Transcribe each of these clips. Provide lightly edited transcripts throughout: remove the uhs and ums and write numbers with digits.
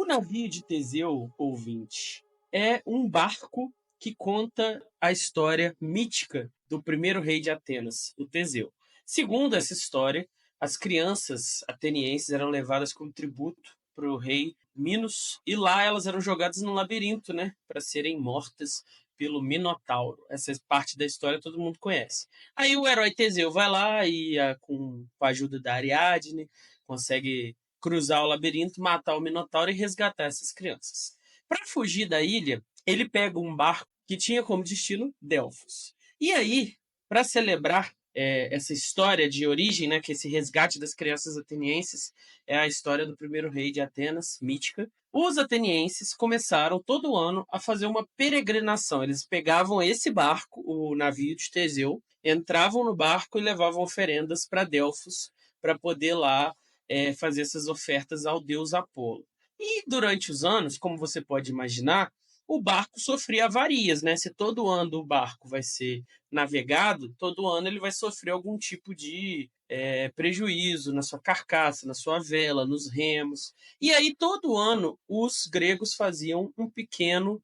navio de Teseu, ouvinte, é um barco que conta a história mítica do primeiro rei de Atenas, o Teseu. Segundo essa história, as crianças atenienses eram levadas como tributo para o rei Minos, e lá elas eram jogadas no labirinto, né, para serem mortas pelo Minotauro. Essa parte da história todo mundo conhece. Aí o herói Teseu vai lá e, com a ajuda da Ariadne, consegue cruzar o labirinto, matar o Minotauro e resgatar essas crianças. Para fugir da ilha, ele pega um barco que tinha como destino Delfos. E aí, para celebrar essa história de origem, né, que esse resgate das crianças atenienses é a história do primeiro rei de Atenas, mítica, os atenienses começaram todo ano a fazer uma peregrinação. Eles pegavam esse barco, o navio de Teseu, entravam no barco e levavam oferendas para Delfos para poder lá fazer essas ofertas ao deus Apolo. E durante os anos, como você pode imaginar, o barco sofria avarias, né? Se todo ano o barco vai ser navegado, todo ano ele vai sofrer algum tipo de prejuízo na sua carcaça, na sua vela, nos remos. E aí, todo ano, os gregos faziam um pequeno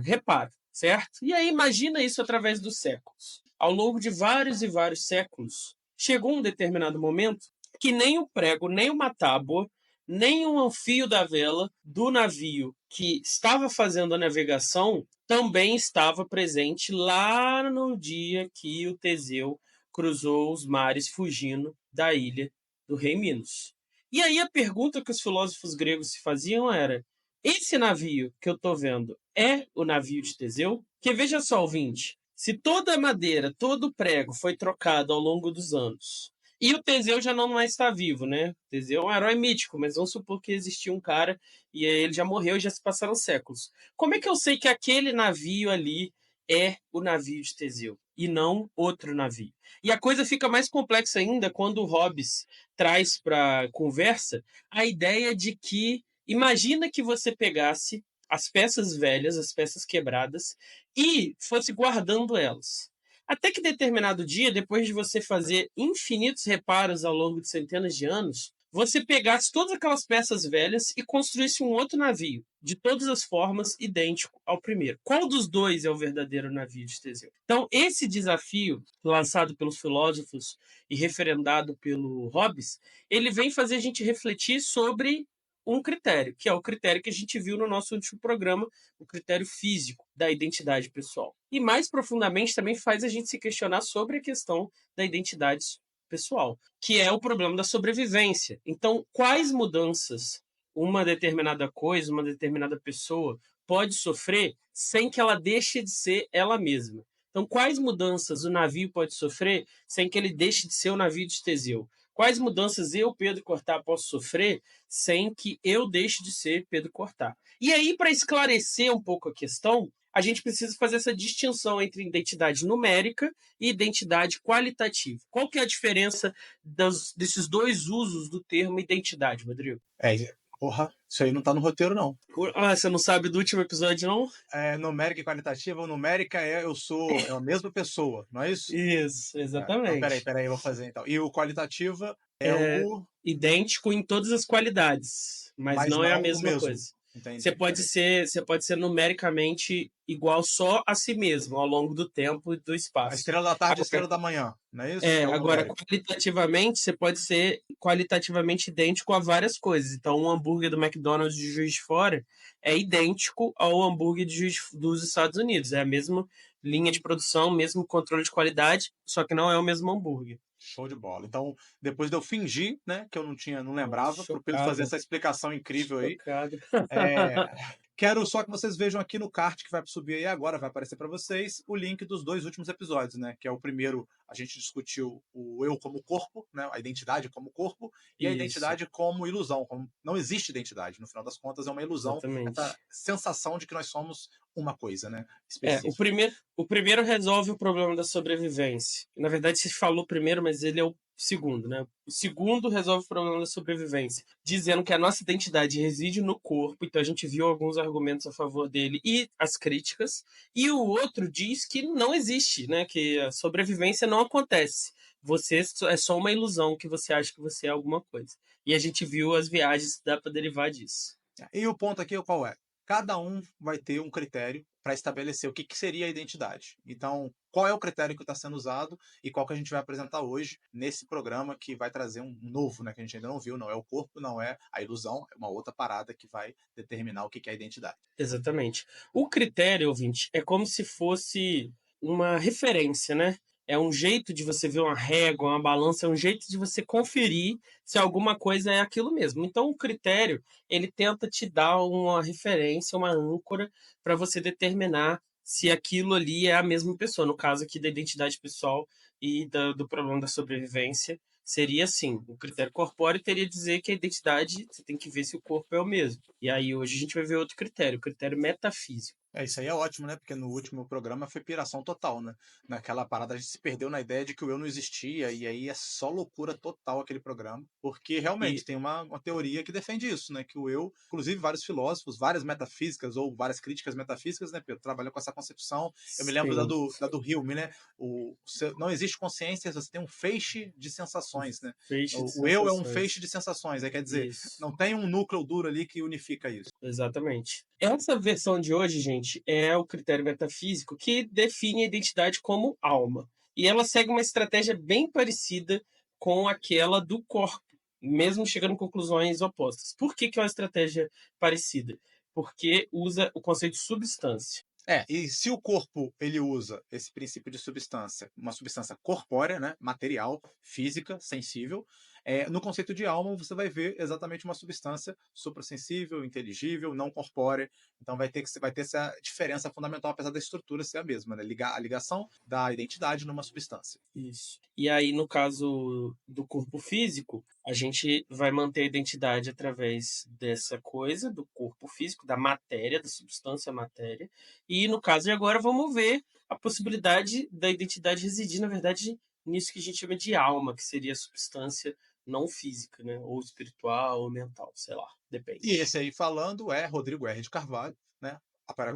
reparo, certo? E aí, imagina isso através dos séculos. Ao longo de vários e vários séculos, chegou um determinado momento que nem o prego, nem uma tábua, nem um fio da vela do navio que estava fazendo a navegação também estava presente lá no dia que o Teseu cruzou os mares fugindo da ilha do rei Minos. E aí a pergunta que os filósofos gregos se faziam era: esse navio que eu estou vendo é o navio de Teseu? Que veja só, ouvinte, se toda a madeira, todo o prego foi trocado ao longo dos anos, e o Teseu já não mais está vivo, né? O Teseu é um herói mítico, mas vamos supor que existia um cara e ele já morreu e já se passaram séculos. Como é que eu sei que aquele navio ali é o navio de Teseu e não outro navio? E a coisa fica mais complexa ainda quando o Hobbes traz para a conversa a ideia de que, imagina que você pegasse as peças velhas, as peças quebradas, e fosse guardando elas. Até que determinado dia, depois de você fazer infinitos reparos ao longo de centenas de anos, você pegasse todas aquelas peças velhas e construísse um outro navio, de todas as formas, idêntico ao primeiro. Qual dos dois é o verdadeiro navio de Teseu? Então, esse desafio, lançado pelos filósofos e referendado pelo Hobbes, ele vem fazer a gente refletir sobre um critério, que é o critério que a gente viu no nosso último programa, o critério físico da identidade pessoal. E mais profundamente também faz a gente se questionar sobre a questão da identidade pessoal, que é o problema da sobrevivência. Então, quais mudanças uma determinada coisa, uma determinada pessoa pode sofrer sem que ela deixe de ser ela mesma? Então, quais mudanças o navio pode sofrer sem que ele deixe de ser o navio de Teseu? Quais mudanças eu, Pedro Cortá, posso sofrer sem que eu deixe de ser Pedro Cortá? E aí, para esclarecer um pouco a questão, a gente precisa fazer essa distinção entre identidade numérica e identidade qualitativa. Qual que é a diferença desses dois usos do termo identidade, Rodrigo? Porra, isso aí não tá no roteiro, não. Você não sabe do último episódio, não? Numérica e qualitativa. Numérica é a mesma pessoa, não é isso? Isso, exatamente. Então, peraí, eu vou fazer então. E o qualitativa o idêntico em todas as qualidades, mas não é a mesma coisa. Entendi, você pode ser numericamente igual só a si mesmo ao longo do tempo e do espaço. A estrela da tarde e a estrela da manhã, não é isso? Agora, qualitativamente, você pode ser qualitativamente idêntico a várias coisas. Então, um hambúrguer do McDonald's de Juiz de Fora é idêntico ao hambúrguer dos Estados Unidos. É a mesma linha de produção, mesmo controle de qualidade, só que não é o mesmo hambúrguer. Show de bola. Então, depois de eu fingir, né, que eu não lembrava, para o Pedro fazer essa explicação incrível aí. Quero só que vocês vejam aqui no card que vai subir aí agora, vai aparecer para vocês, o link dos 2 últimos episódios, né? Que é o primeiro, a gente discutiu o eu como corpo, né? A identidade como corpo, e a identidade como ilusão. Não existe identidade, no final das contas é uma ilusão. Exatamente. Essa sensação de que nós somos uma coisa, né? O primeiro resolve o problema da sobrevivência. Na verdade, se falou primeiro, mas ele é o segundo, né? O segundo resolve o problema da sobrevivência, dizendo que a nossa identidade reside no corpo, então a gente viu alguns argumentos a favor dele e as críticas, e o outro diz que não existe, né? Que a sobrevivência não acontece. Você é só uma ilusão que você acha que você é alguma coisa. E a gente viu as viagens que dá para derivar disso. E o ponto aqui qual é? Cada um vai ter um critério para estabelecer o que, que seria a identidade. Então, qual é o critério que está sendo usado e qual que a gente vai apresentar hoje nesse programa que vai trazer um novo, né, que a gente ainda não viu, não é o corpo, não é a ilusão, é uma outra parada que vai determinar o que, que é a identidade. Exatamente. O critério, ouvinte, é como se fosse uma referência, né? É um jeito de você ver uma régua, uma balança, é um jeito de você conferir se alguma coisa é aquilo mesmo. Então, o critério, ele tenta te dar uma referência, uma âncora, para você determinar se aquilo ali é a mesma pessoa. No caso aqui da identidade pessoal e do problema da sobrevivência, seria assim: o critério corpóreo teria dizer que a identidade, você tem que ver se o corpo é o mesmo. E aí hoje a gente vai ver outro critério, o critério metafísico. Isso aí é ótimo, né? Porque no último programa foi piração total, né? Naquela parada a gente se perdeu na ideia de que o eu não existia, e aí é só loucura total aquele programa, porque realmente E tem uma teoria que defende isso, né? Que o eu, inclusive vários filósofos, várias metafísicas ou várias críticas metafísicas, né, Pedro, trabalham com essa concepção. Eu me lembro sim, da do Hume, né? Não existe consciência, você tem um feixe de um sensações, né? feixe de O eu é um sensações. feixe de sensações, aí quer dizer, Isso. não tem um núcleo duro ali que unifica isso. Exatamente. Essa versão de hoje, gente, é o critério metafísico que define a identidade como alma. E ela segue uma estratégia bem parecida com aquela do corpo, mesmo chegando a conclusões opostas. Por que é uma estratégia parecida? Porque usa o conceito de substância. E se o corpo ele usa esse princípio de substância, uma substância corpórea, né, material, física, sensível, no conceito de alma você vai ver exatamente uma substância suprassensível, inteligível, não corpórea. Então vai ter essa diferença fundamental, apesar da estrutura ser a mesma, né? A ligação da identidade numa substância. Isso. E aí, no caso do corpo físico, a gente vai manter a identidade através dessa coisa, do corpo físico, da matéria, da substância matéria. E no caso de agora, vamos ver a possibilidade da identidade residir, na verdade, nisso que a gente chama de alma, que seria a substância não física, né? Ou espiritual, ou mental, sei lá, E depende. esse aí falando é Rodrigo R. de Carvalho, né?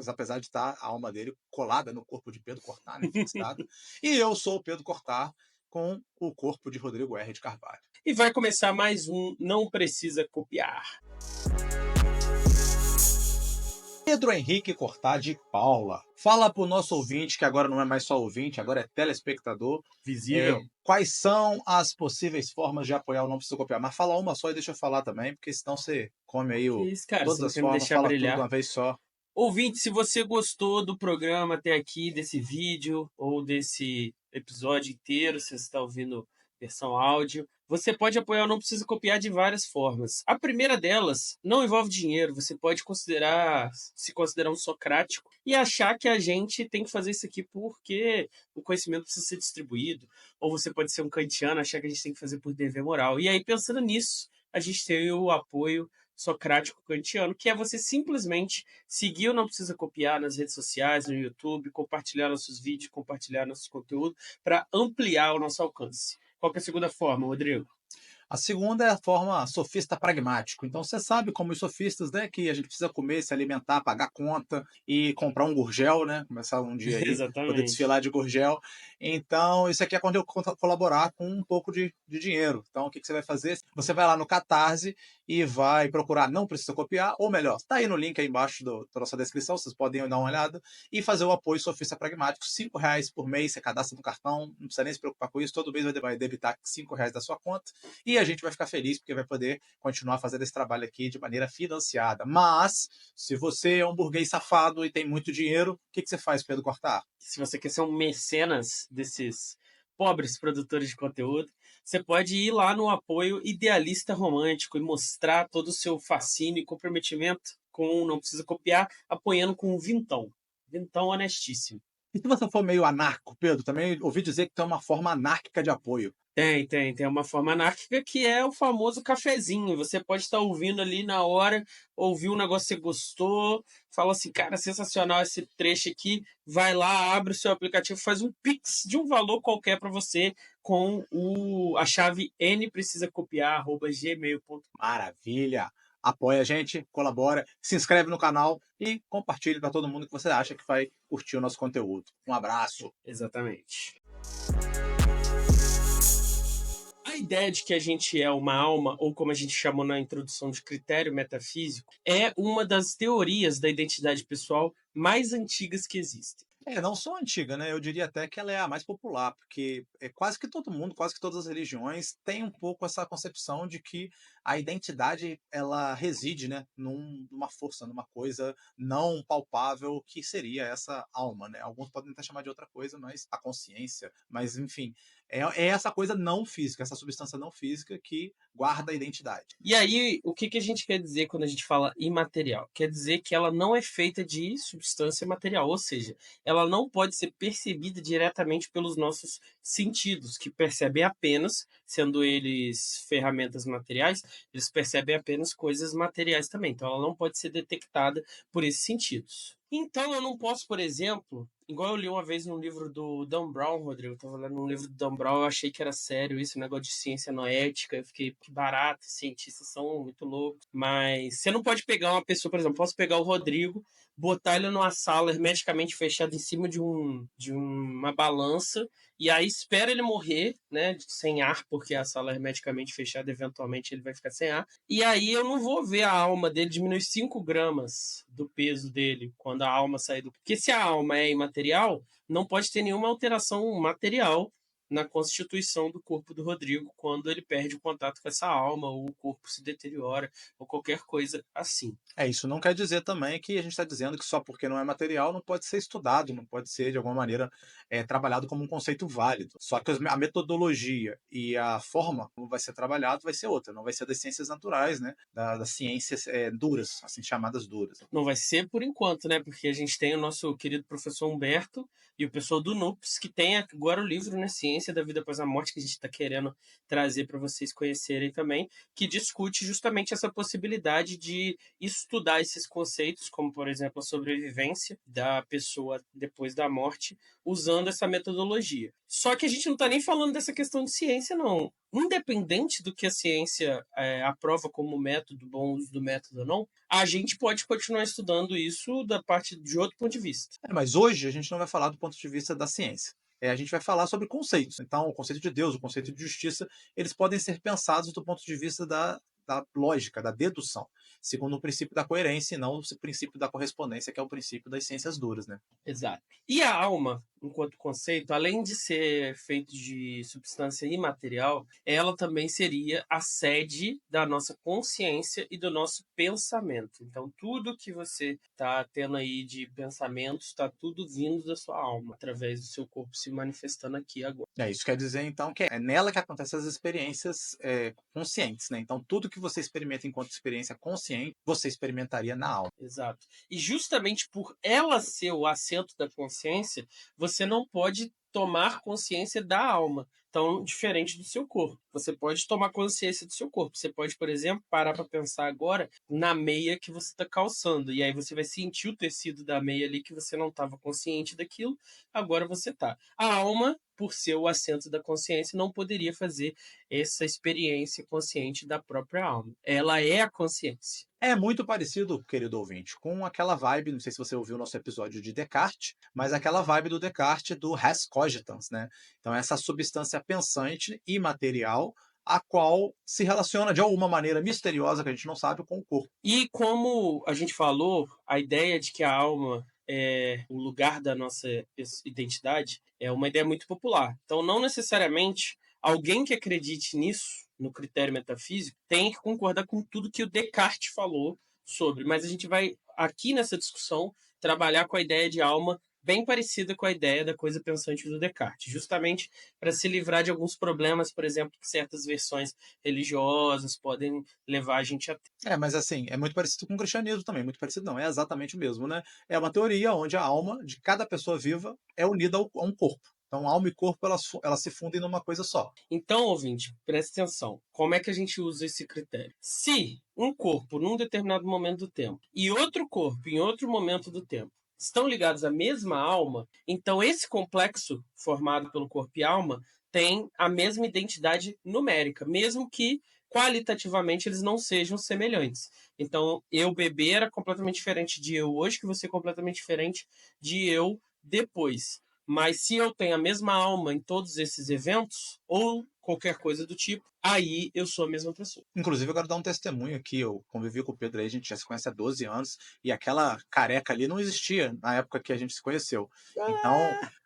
Apesar de estar a alma dele colada no corpo de Pedro Cortá, né, fixada. E eu sou o Pedro Cortá com o corpo de Rodrigo R. de Carvalho. E vai começar mais um Não Precisa Copiar. Pedro Henrique Cortá de Paula. Fala para o nosso ouvinte, que agora não é mais só ouvinte, agora é telespectador, Visível. quais são as possíveis formas de apoiar o Não Precisa Copiar. Mas fala uma só e deixa eu falar também, porque senão você come aí Que isso, cara? todas Você não as quer me formas, deixar fala tudo de brilhar? uma vez só. Ouvinte, se você gostou do programa até aqui, desse vídeo ou desse episódio inteiro, se você está ouvindo versão áudio, você pode apoiar o Não Precisa Copiar de várias formas. A primeira delas não envolve dinheiro, você pode se considerar um socrático e achar que a gente tem que fazer isso aqui porque o conhecimento precisa ser distribuído. Ou você pode ser um kantiano, achar que a gente tem que fazer por dever moral. E aí, pensando nisso, a gente tem o apoio socrático kantiano, que é você simplesmente seguir ou Não Precisa Copiar nas redes sociais, no YouTube, compartilhar nossos vídeos, compartilhar nossos conteúdos para ampliar o nosso alcance. Qual que é a segunda forma, Rodrigo? A segunda é a forma sofista pragmático. Então você sabe como os sofistas, né, que a gente precisa comer, se alimentar, pagar conta e comprar um gurgel, né? Começar um dia aí, poder Exatamente. desfilar de gurgel. Então, isso aqui é quando eu colaborar com um pouco de dinheiro. Então, o que você vai fazer? Você vai lá no Catarse e vai procurar Não Precisa Copiar, ou melhor, está aí no link aí embaixo da nossa descrição, vocês podem dar uma olhada, e fazer o apoio sofista pragmático. R$ 5 por mês, você cadastra no cartão, não precisa nem se preocupar com isso, todo mês vai debitar R$ 5 da sua conta, e a gente vai ficar feliz porque vai poder continuar fazendo esse trabalho aqui de maneira financiada. Mas, se você é um burguês safado e tem muito dinheiro, o que você faz, Pedro Cortar? Se você quer ser um mecenas desses pobres produtores de conteúdo, você pode ir lá no apoio idealista romântico e mostrar todo o seu fascínio e comprometimento com Não Precisa Copiar, apoiando com um vintão. Vintão honestíssimo. E se você for meio anarco, Pedro, também ouvi dizer que tem uma forma anárquica de apoio. Tem uma forma anárquica que é o famoso cafezinho. Você pode estar ouvindo ali na hora, ouviu um negócio que você gostou, fala assim, cara, sensacional esse trecho aqui, vai lá, abre o seu aplicativo, faz um Pix de um valor qualquer para você com a chave nprecisacopiar@gmail.com. Maravilha! Apoia a gente, colabora, se inscreve no canal e compartilhe para todo mundo que você acha que vai curtir o nosso conteúdo. Um abraço! Exatamente. A ideia de que a gente é uma alma, ou como a gente chamou na introdução de critério metafísico, é uma das teorias da identidade pessoal mais antigas que existem. Não só antiga, né, eu diria até que ela é a mais popular, porque, quase que todo mundo, quase que todas as religiões têm um pouco essa concepção de que a identidade ela reside, né, numa força, numa coisa não palpável que seria essa alma, né. Alguns podem até chamar de outra coisa, mas a consciência, mas enfim, é essa coisa não física, essa substância não física que guarda a identidade. E aí, o que a gente quer dizer quando a gente fala imaterial? Quer dizer que ela não é feita de substância material, ou seja, ela não pode ser percebida diretamente pelos nossos sentidos, que percebem apenas, sendo eles ferramentas materiais, eles percebem apenas coisas materiais também. Então, ela não pode ser detectada por esses sentidos. Então, eu não posso, por exemplo, igual eu li uma vez num livro do Dan Brown, Rodrigo, eu tava lendo um livro do Dan Brown, eu achei que era sério isso, um negócio de ciência noética, eu fiquei, que barato, cientistas são muito loucos. Mas você não pode pegar uma pessoa, por exemplo, posso pegar o Rodrigo, botar ele numa sala hermeticamente fechada em cima de uma balança, e aí espera ele morrer, né, sem ar, porque a sala é hermeticamente fechada, eventualmente ele vai ficar sem ar. E aí eu não vou ver a alma dele diminuir 5 gramas do peso dele quando a alma sair do... Porque se a alma é imaterial, não pode ter nenhuma alteração material na constituição do corpo do Rodrigo quando ele perde o contato com essa alma, ou o corpo se deteriora, ou qualquer coisa assim. Isso não quer dizer também que a gente está dizendo que só porque não é material não pode ser estudado, não pode ser de alguma maneira trabalhado como um conceito válido. Só que a metodologia e a forma como vai ser trabalhado vai ser outra, não vai ser das ciências naturais, né? Das ciências duras, assim chamadas duras. Não vai ser por enquanto, né? Porque a gente tem o nosso querido professor Humberto e o pessoal do NUPS, que tem agora o livro, né, Ciência da Vida Após a Morte, que a gente está querendo trazer para vocês conhecerem também, que discute justamente essa possibilidade de estudar esses conceitos, como, por exemplo, a sobrevivência da pessoa depois da morte, usando essa metodologia. Só que a gente não está nem falando dessa questão de ciência, não. Independente do que a ciência aprova como método, bom uso do método ou não, a gente pode continuar estudando isso da parte de outro ponto de vista. Mas hoje a gente não vai falar do ponto de vista da ciência. A gente vai falar sobre conceitos. Então, o conceito de Deus, o conceito de justiça, eles podem ser pensados do ponto de vista da lógica, da dedução, segundo o princípio da coerência e não o princípio da correspondência, que é o princípio das ciências duras, né? Exato. E a alma, enquanto conceito, além de ser feito de substância imaterial, ela também seria a sede da nossa consciência e do nosso pensamento. Então, tudo que você está tendo aí de pensamentos, está tudo vindo da sua alma, através do seu corpo se manifestando aqui agora. Isso quer dizer, então, que é nela que acontecem as experiências conscientes, né? Então, tudo que você experimenta enquanto experiência consciente, você experimentaria na alma. Exato. E justamente por ela ser o assento da consciência, você não pode tomar consciência da alma, tão diferente do seu corpo. Você pode tomar consciência do seu corpo. Você pode, por exemplo, parar para pensar agora na meia que você está calçando. E aí você vai sentir o tecido da meia ali que você não estava consciente daquilo, agora você está. A alma, por ser o assento da consciência, não poderia fazer essa experiência consciente da própria alma. Ela é a consciência. É muito parecido, querido ouvinte, com aquela vibe, não sei se você ouviu o nosso episódio de Descartes, mas aquela vibe do Descartes do res cogitans, né? Então, essa substância pensante imaterial, a qual se relaciona de alguma maneira misteriosa, que a gente não sabe, com o corpo. E como a gente falou, a ideia de que a alma é o lugar da nossa identidade é uma ideia muito popular. Então, não necessariamente alguém que acredite nisso, no critério metafísico, tem que concordar com tudo que o Descartes falou sobre. Mas a gente vai, aqui nessa discussão, trabalhar com a ideia de alma bem parecida com a ideia da coisa pensante do Descartes, justamente para se livrar de alguns problemas, por exemplo, que certas versões religiosas podem levar a gente a ter. Mas assim, é muito parecido com o cristianismo também, muito parecido não, é exatamente o mesmo, né? É uma teoria onde a alma de cada pessoa viva é unida a um corpo. Então, alma e corpo, elas se fundem numa coisa só. Então, ouvinte, preste atenção. Como é que a gente usa esse critério? Se um corpo, num determinado momento do tempo, e outro corpo, em outro momento do tempo, estão ligados à mesma alma, então esse complexo formado pelo corpo e alma tem a mesma identidade numérica, mesmo que qualitativamente eles não sejam semelhantes. Então, eu bebê era completamente diferente de eu hoje, que você é completamente diferente de eu depois. Mas se eu tenho a mesma alma em todos esses eventos, ou qualquer coisa do tipo, aí eu sou a mesma pessoa. Inclusive, eu quero dar um testemunho aqui. Eu convivi com o Pedro aí, a gente já se conhece há 12 anos, e aquela careca ali não existia na época que a gente se conheceu. Então,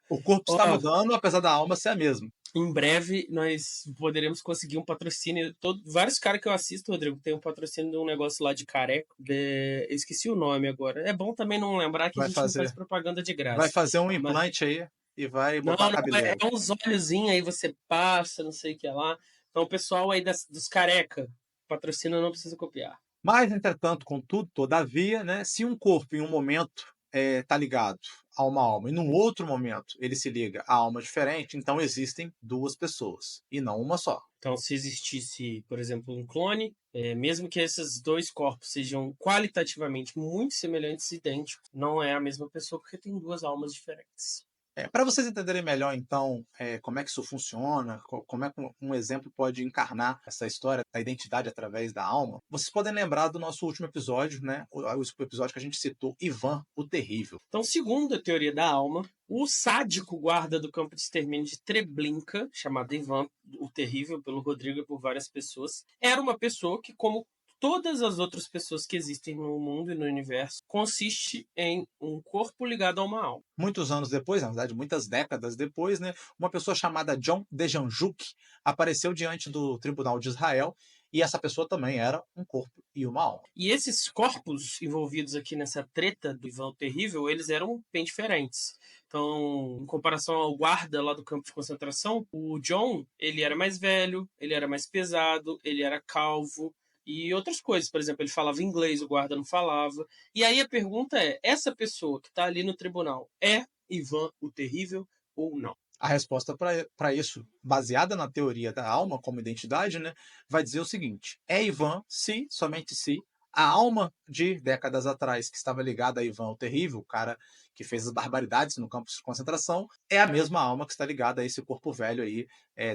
o corpo está Ó, mudando, apesar da alma ser a mesma. em breve nós poderemos conseguir um patrocínio. Vários caras que eu assisto, Rodrigo, tem um patrocínio de um negócio lá de careca. Eu esqueci o nome agora. É bom também não lembrar que a Vai gente não faz fazer, propaganda de vai graça. fazer um Mas, implante aí e vai não, botar uma não, é cabeleira. uns olhozinhos aí você passa, não sei o que lá. Então o pessoal aí dos careca, patrocínio não precisa copiar. Mas, entretanto, contudo, todavia, né, se um corpo em um momento está ligado a uma alma e num outro momento ele se liga a alma diferente, então existem duas pessoas e não uma só. Então, se existisse, por exemplo, um clone, mesmo que esses dois corpos sejam qualitativamente muito semelhantes e idênticos, não é a mesma pessoa porque tem duas almas diferentes. Para vocês entenderem melhor, então, como é que isso funciona, como é que um exemplo pode encarnar essa história da identidade através da alma, vocês podem lembrar do nosso último episódio, né? O episódio que a gente citou, Ivan o Terrível. Então, segundo a teoria da alma, o sádico guarda do campo de extermínio de Treblinka, chamado Ivan o Terrível pelo Rodrigo e por várias pessoas, era uma pessoa que, como todas as outras pessoas que existem no mundo e no universo, consiste em um corpo ligado a uma alma. Muitos anos depois, na verdade, muitas décadas depois, né, uma pessoa chamada John Dejanjuk apareceu diante do Tribunal de Israel e essa pessoa também era um corpo e uma alma. E esses corpos envolvidos aqui nessa treta do Ivan o Terrível, eles eram bem diferentes. Então, em comparação ao guarda lá do campo de concentração, o John, ele era mais velho, ele era mais pesado, ele era calvo e outras coisas. Por exemplo, ele falava inglês, o guarda não falava. E aí a pergunta é, essa pessoa que está ali no tribunal é Ivan o Terrível ou não? A resposta para isso, baseada na teoria da alma como identidade, né, vai dizer o seguinte: é Ivan se, somente se, a alma de décadas atrás que estava ligada a Ivan o Terrível, o cara que fez as barbaridades no campo de concentração, é a mesma alma que está ligada a esse corpo velho aí,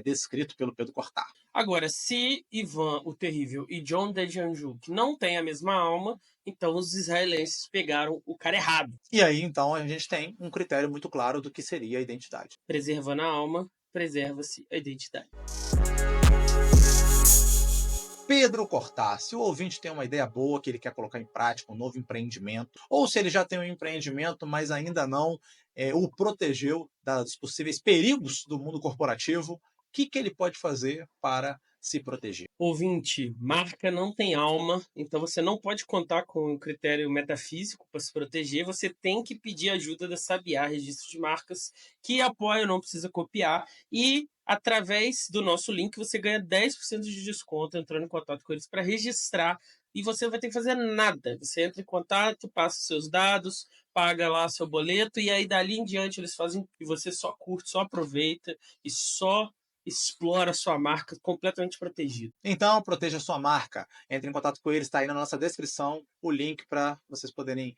descrito pelo Pedro Cortar. Agora, se Ivan o Terrível e John Dejanjuk não têm a mesma alma, então os israelenses pegaram o cara errado. E aí, então, a gente tem um critério muito claro do que seria a identidade. Preservando a alma, preserva-se a identidade. Pedro Cortar, se o ouvinte tem uma ideia boa que ele quer colocar em prática, um novo empreendimento, ou se ele já tem um empreendimento, mas ainda não o protegeu dos possíveis perigos do mundo corporativo, o que ele pode fazer para se proteger? Ouvinte, marca não tem alma, então você não pode contar com um critério metafísico para se proteger, você tem que pedir ajuda da Sabiá Registro de Marcas, que apoia, não precisa copiar, e através do nosso link você ganha 10% de desconto entrando em contato com eles para registrar, e você não vai ter que fazer nada. Você entra em contato, passa os seus dados, paga lá seu boleto, e aí dali em diante eles fazem, e você só curte, só aproveita, e só explora sua marca completamente protegida. Então, proteja sua marca. Entre em contato com eles, está aí na nossa descrição o link para vocês poderem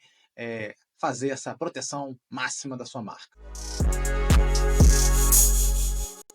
fazer essa proteção máxima da sua marca.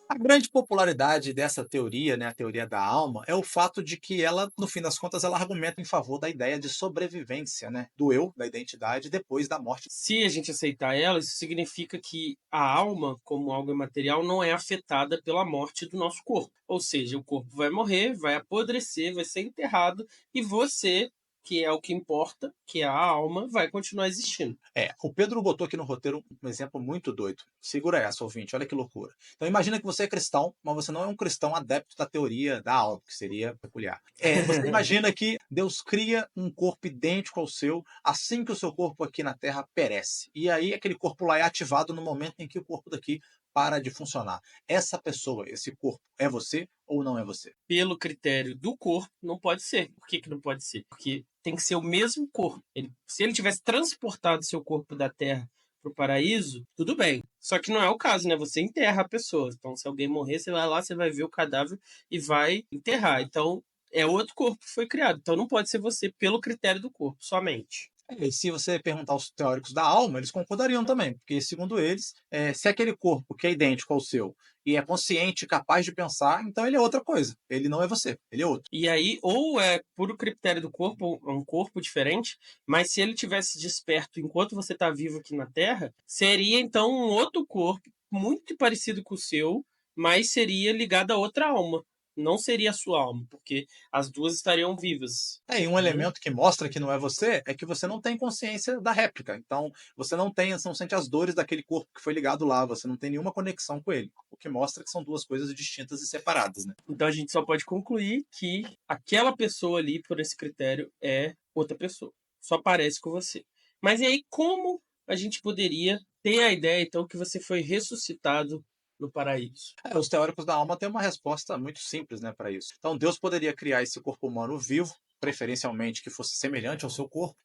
A grande popularidade dessa teoria, né, a teoria da alma, é o fato de que ela, no fim das contas, ela argumenta em favor da ideia de sobrevivência, né, do eu, da identidade, depois da morte. Se a gente aceitar ela, isso significa que a alma, como algo imaterial, não é afetada pela morte do nosso corpo. Ou seja, o corpo vai morrer, vai apodrecer, vai ser enterrado e você, que é o que importa, que é a alma, vai continuar existindo. O Pedro botou aqui no roteiro um exemplo muito doido. Segura essa, ouvinte, olha que loucura. Então imagina que você é cristão, mas você não é um cristão adepto da teoria da alma, que seria peculiar. Você imagina que Deus cria um corpo idêntico ao seu, assim que o seu corpo aqui na Terra perece. E aí aquele corpo lá é ativado no momento em que o corpo daqui para de funcionar. Essa pessoa, esse corpo, é você ou não é você? Pelo critério do corpo, não pode ser. Por que não pode ser? Porque tem que ser o mesmo corpo. Se ele tivesse transportado seu corpo da Terra para o paraíso, tudo bem. Só que não é o caso, né? Você enterra a pessoa. Então, se alguém morrer, você vai lá, você vai ver o cadáver e vai enterrar. Então, é outro corpo que foi criado. Então, não pode ser você pelo critério do corpo, somente. E se você perguntar aos teóricos da alma, eles concordariam também, porque, segundo eles, se aquele corpo que é idêntico ao seu e é consciente, capaz de pensar, então ele é outra coisa. Ele não é você, ele é outro. E aí, ou é puro critério do corpo, um corpo diferente, mas se ele tivesse desperto enquanto você está vivo aqui na Terra, seria então um outro corpo muito parecido com o seu, mas seria ligada a outra alma. Não seria a sua alma, porque as duas estariam vivas. E um elemento que mostra que não é você é que você não tem consciência da réplica. Então, você não sente as dores daquele corpo que foi ligado lá, você não tem nenhuma conexão com ele. O que mostra que são duas coisas distintas e separadas, né? Então a gente só pode concluir que aquela pessoa ali, por esse critério, é outra pessoa. Só parece com você. Mas e aí, como a gente poderia ter a ideia, então, que você foi ressuscitado no paraíso? Os teóricos da alma têm uma resposta muito simples, né, para isso. Então, Deus poderia criar esse corpo humano vivo, preferencialmente que fosse semelhante ao seu corpo,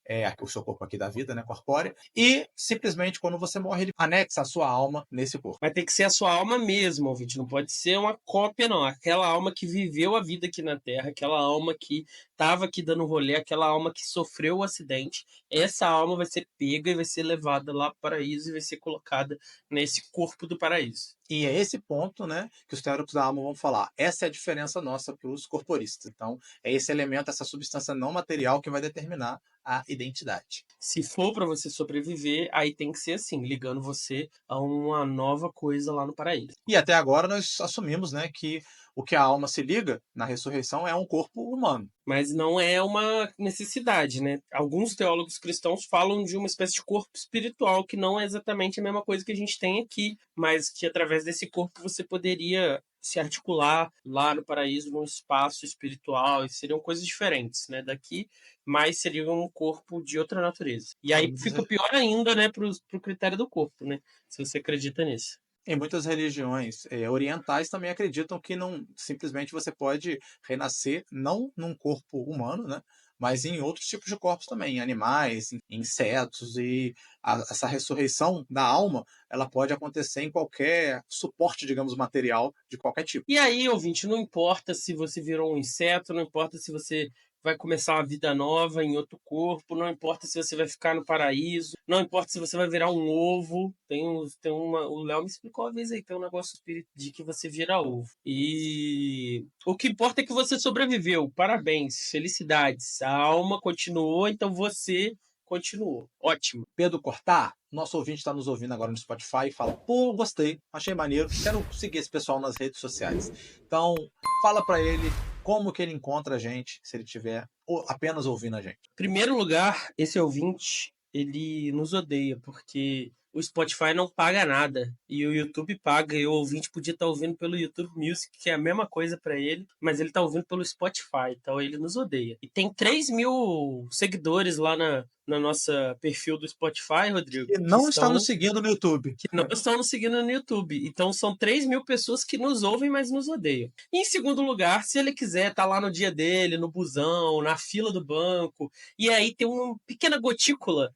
o seu corpo aqui da vida, né, corpórea, e simplesmente quando você morre, ele anexa a sua alma nesse corpo. Vai ter que ser a sua alma mesmo, ouvinte. Não pode ser uma cópia, não. Aquela alma que viveu a vida aqui na Terra, aquela alma que estava aqui dando rolê, aquela alma que sofreu o acidente. Essa alma vai ser pega e vai ser levada lá para o paraíso e vai ser colocada nesse corpo do paraíso. E é esse ponto, né, que os teóricos da alma vão falar. Essa é a diferença nossa para os corporistas. Então, é esse elemento, essa substância não material que vai determinar a identidade. Se for para você sobreviver, aí tem que ser assim, ligando você a uma nova coisa lá no paraíso. E até agora nós assumimos, né, que o que a alma se liga na ressurreição é um corpo humano. Mas não é uma necessidade, né? Alguns teólogos cristãos falam de uma espécie de corpo espiritual, que não é exatamente a mesma coisa que a gente tem aqui, mas que através desse corpo você poderia se articular lá no paraíso, num espaço espiritual, e seriam coisas diferentes, né? Daqui, mas seria um corpo de outra natureza. E aí fica pior ainda, né, pro critério do corpo, né? Se você acredita nisso. Em muitas religiões orientais também acreditam que não simplesmente você pode renascer não num corpo humano, né, mas em outros tipos de corpos também, em animais, em insetos, e essa ressurreição da alma ela pode acontecer em qualquer suporte, digamos, material de qualquer tipo. E aí, ouvinte, não importa se você virou um inseto, não importa se você vai começar uma vida nova em outro corpo, não importa se você vai ficar no paraíso, não importa se você vai virar um ovo. O Léo me explicou uma vez aí, tem um negócio de que você vira ovo. E o que importa é que você sobreviveu. Parabéns, felicidades. A alma continuou, então você continuou. Ótimo. Pedro Cortar, nosso ouvinte está nos ouvindo agora no Spotify e fala: pô, gostei, achei maneiro, quero seguir esse pessoal nas redes sociais. Então, fala para ele como que ele encontra a gente, se ele estiver apenas ouvindo a gente. Em primeiro lugar, esse ouvinte, ele nos odeia, porque o Spotify não paga nada e o YouTube paga, e o ouvinte podia estar ouvindo pelo YouTube Music, que é a mesma coisa para ele, mas ele está ouvindo pelo Spotify, então ele nos odeia. E tem 3.000 seguidores lá na nossa perfil do Spotify, Rodrigo. E não está nos seguindo no YouTube. Que não estão nos seguindo no YouTube. Então são 3.000 pessoas que nos ouvem, mas nos odeiam. E, em segundo lugar, se ele quiser estar lá no dia dele, no busão, na fila do banco, e aí tem uma pequena gotícula,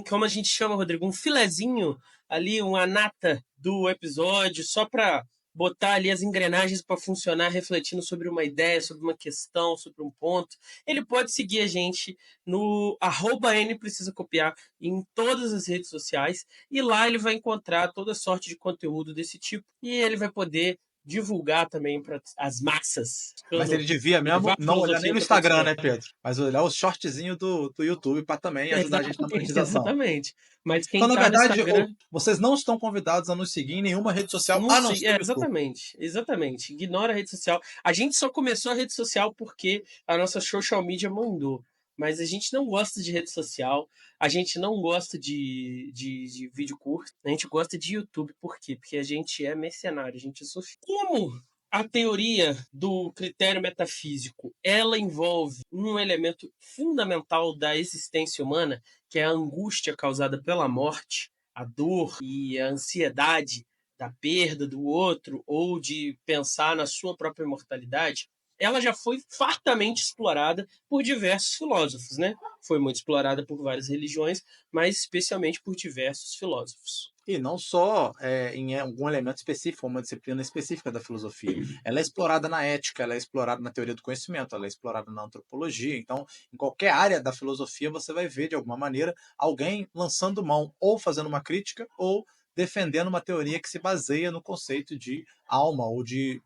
como a gente chama, Rodrigo, um filezinho ali, uma nata do episódio, só para botar ali as engrenagens para funcionar, refletindo sobre uma ideia, sobre uma questão, sobre um ponto, ele pode seguir a gente no @nprecisacopiar em todas as redes sociais, e lá ele vai encontrar toda sorte de conteúdo desse tipo, e ele vai poder divulgar também para as massas. Mas ele devia mesmo não olhar nem no Instagram, né, Pedro? Mas olhar os shortzinhos do YouTube para também ajudar a gente na monetização. Exatamente. Mas quem então, na verdade, Instagram, vocês não estão convidados a nos seguir em nenhuma rede social. Não sei. Exatamente. Ignora a rede social. A gente só começou a rede social porque a nossa social media mandou. Mas a gente não gosta de rede social, a gente não gosta de vídeo curto, a gente gosta de YouTube. Por quê? Porque a gente é mercenário, a gente é sofrido. Como a teoria do critério metafísico, ela envolve um elemento fundamental da existência humana, que é a angústia causada pela morte, a dor e a ansiedade da perda do outro ou de pensar na sua própria imortalidade, ela já foi fartamente explorada por diversos filósofos, né? Foi muito explorada por várias religiões, mas especialmente por diversos filósofos. E não só em algum elemento específico, uma disciplina específica da filosofia. Ela é explorada na ética, ela é explorada na teoria do conhecimento, ela é explorada na antropologia. Então, em qualquer área da filosofia, você vai ver, de alguma maneira, alguém lançando mão, ou fazendo uma crítica, ou defendendo uma teoria que se baseia no conceito de alma ou de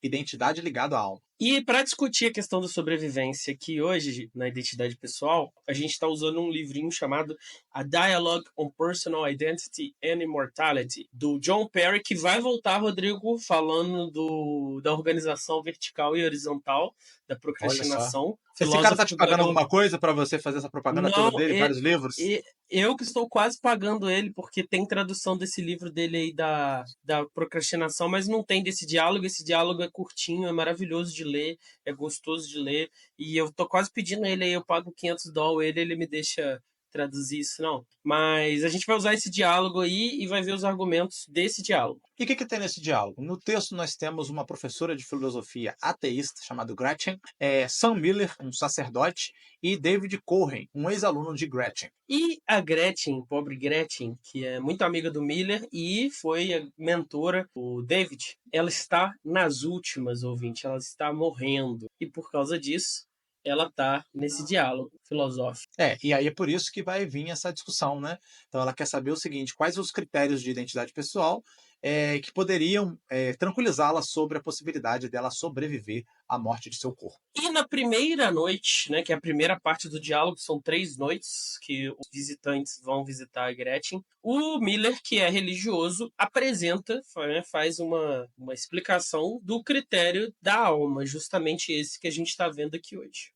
identidade ligada à alma. E para discutir a questão da sobrevivência aqui hoje, na identidade pessoal, a gente está usando um livrinho chamado A Dialogue on Personal Identity and Immortality, do John Perry, que vai voltar, Rodrigo, falando da organização vertical e horizontal, da Olha só. procrastinação. Esse cara tá Filósofo te do pagando Gabão. alguma coisa para você fazer essa propaganda toda Não, dele, vários livros? eu que estou quase pagando ele, porque tem tradução desse livro dele aí da procrastinação, mas não tem desse diálogo. Esse diálogo é curtinho, é maravilhoso de ler, é gostoso de ler. E eu tô quase pedindo ele aí, eu pago $500 ele me deixa traduzir isso, não. Mas a gente vai usar esse diálogo aí e vai ver os argumentos desse diálogo. E o que tem nesse diálogo? No texto nós temos uma professora de filosofia ateísta chamada Gretchen, Sam Miller, um sacerdote, e David Cohen, um ex-aluno de Gretchen. E a Gretchen, pobre Gretchen, que é muito amiga do Miller e foi a mentora do David, ela está nas últimas, ouvinte, ela está morrendo. E por causa disso, ela está nesse diálogo filosófico. E aí é por isso que vai vir essa discussão, né? Então ela quer saber o seguinte: quais os critérios de identidade pessoal que poderiam tranquilizá-la sobre a possibilidade dela sobreviver à morte de seu corpo. E na primeira noite, né, que é a primeira parte do diálogo, são 3 noites que os visitantes vão visitar a Gretchen, o Miller, que é religioso, apresenta, faz uma explicação do critério da alma, justamente esse que a gente está vendo aqui hoje.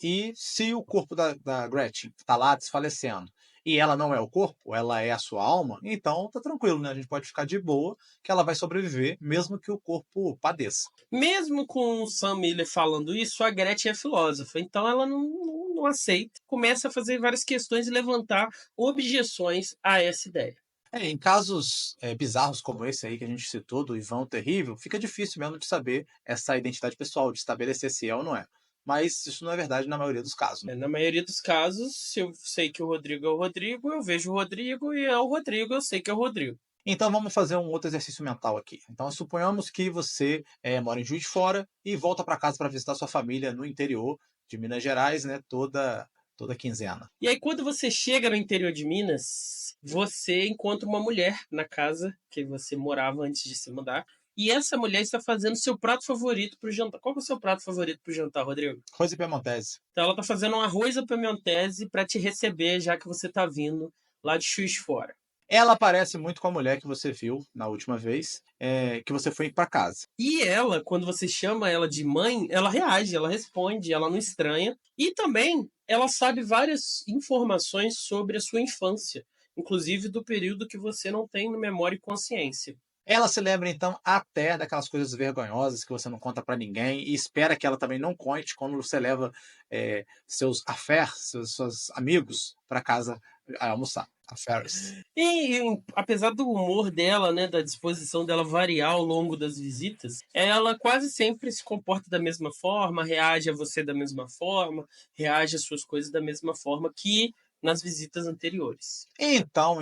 E se o corpo da Gretchen está lá desfalecendo e ela não é o corpo, ela é a sua alma, então tá tranquilo, né? A gente pode ficar de boa que ela vai sobreviver, mesmo que o corpo padeça. Mesmo com o Sam Miller falando isso, a Gretchen é filósofa, então ela não aceita, começa a fazer várias questões e levantar objeções a essa ideia. Em casos bizarros como esse aí que a gente citou, do Ivan o Terrível, fica difícil mesmo de saber essa identidade pessoal, de estabelecer se é ou não é. Mas isso não é verdade na maioria dos casos. Né? Na maioria dos casos, se eu sei que o Rodrigo é o Rodrigo, eu vejo o Rodrigo e é o Rodrigo, eu sei que é o Rodrigo. Então vamos fazer um outro exercício mental aqui. Então suponhamos que você mora em Juiz de Fora e volta para casa para visitar sua família no interior de Minas Gerais, né, toda quinzena. E aí quando você chega no interior de Minas, você encontra uma mulher na casa que você morava antes de se mudar. E essa mulher está fazendo seu prato favorito para o jantar. Qual que é o seu prato favorito para o jantar, Rodrigo? Arroz e piemontese. Então ela está fazendo um arroz à piemontese para te receber, já que você está vindo lá de Juiz de Fora. Ela parece muito com a mulher que você viu na última vez, que você foi para casa. E ela, quando você chama ela de mãe, ela reage, ela responde, ela não estranha. E também ela sabe várias informações sobre a sua infância, inclusive do período que você não tem memória e consciência. Ela se lembra, então, até daquelas coisas vergonhosas que você não conta para ninguém e espera que ela também não conte quando você leva seus affairs, seus amigos, para casa almoçar. Affairs. E apesar do humor dela, né, da disposição dela variar ao longo das visitas, ela quase sempre se comporta da mesma forma, reage a você da mesma forma, reage às suas coisas da mesma forma que nas visitas anteriores. Então,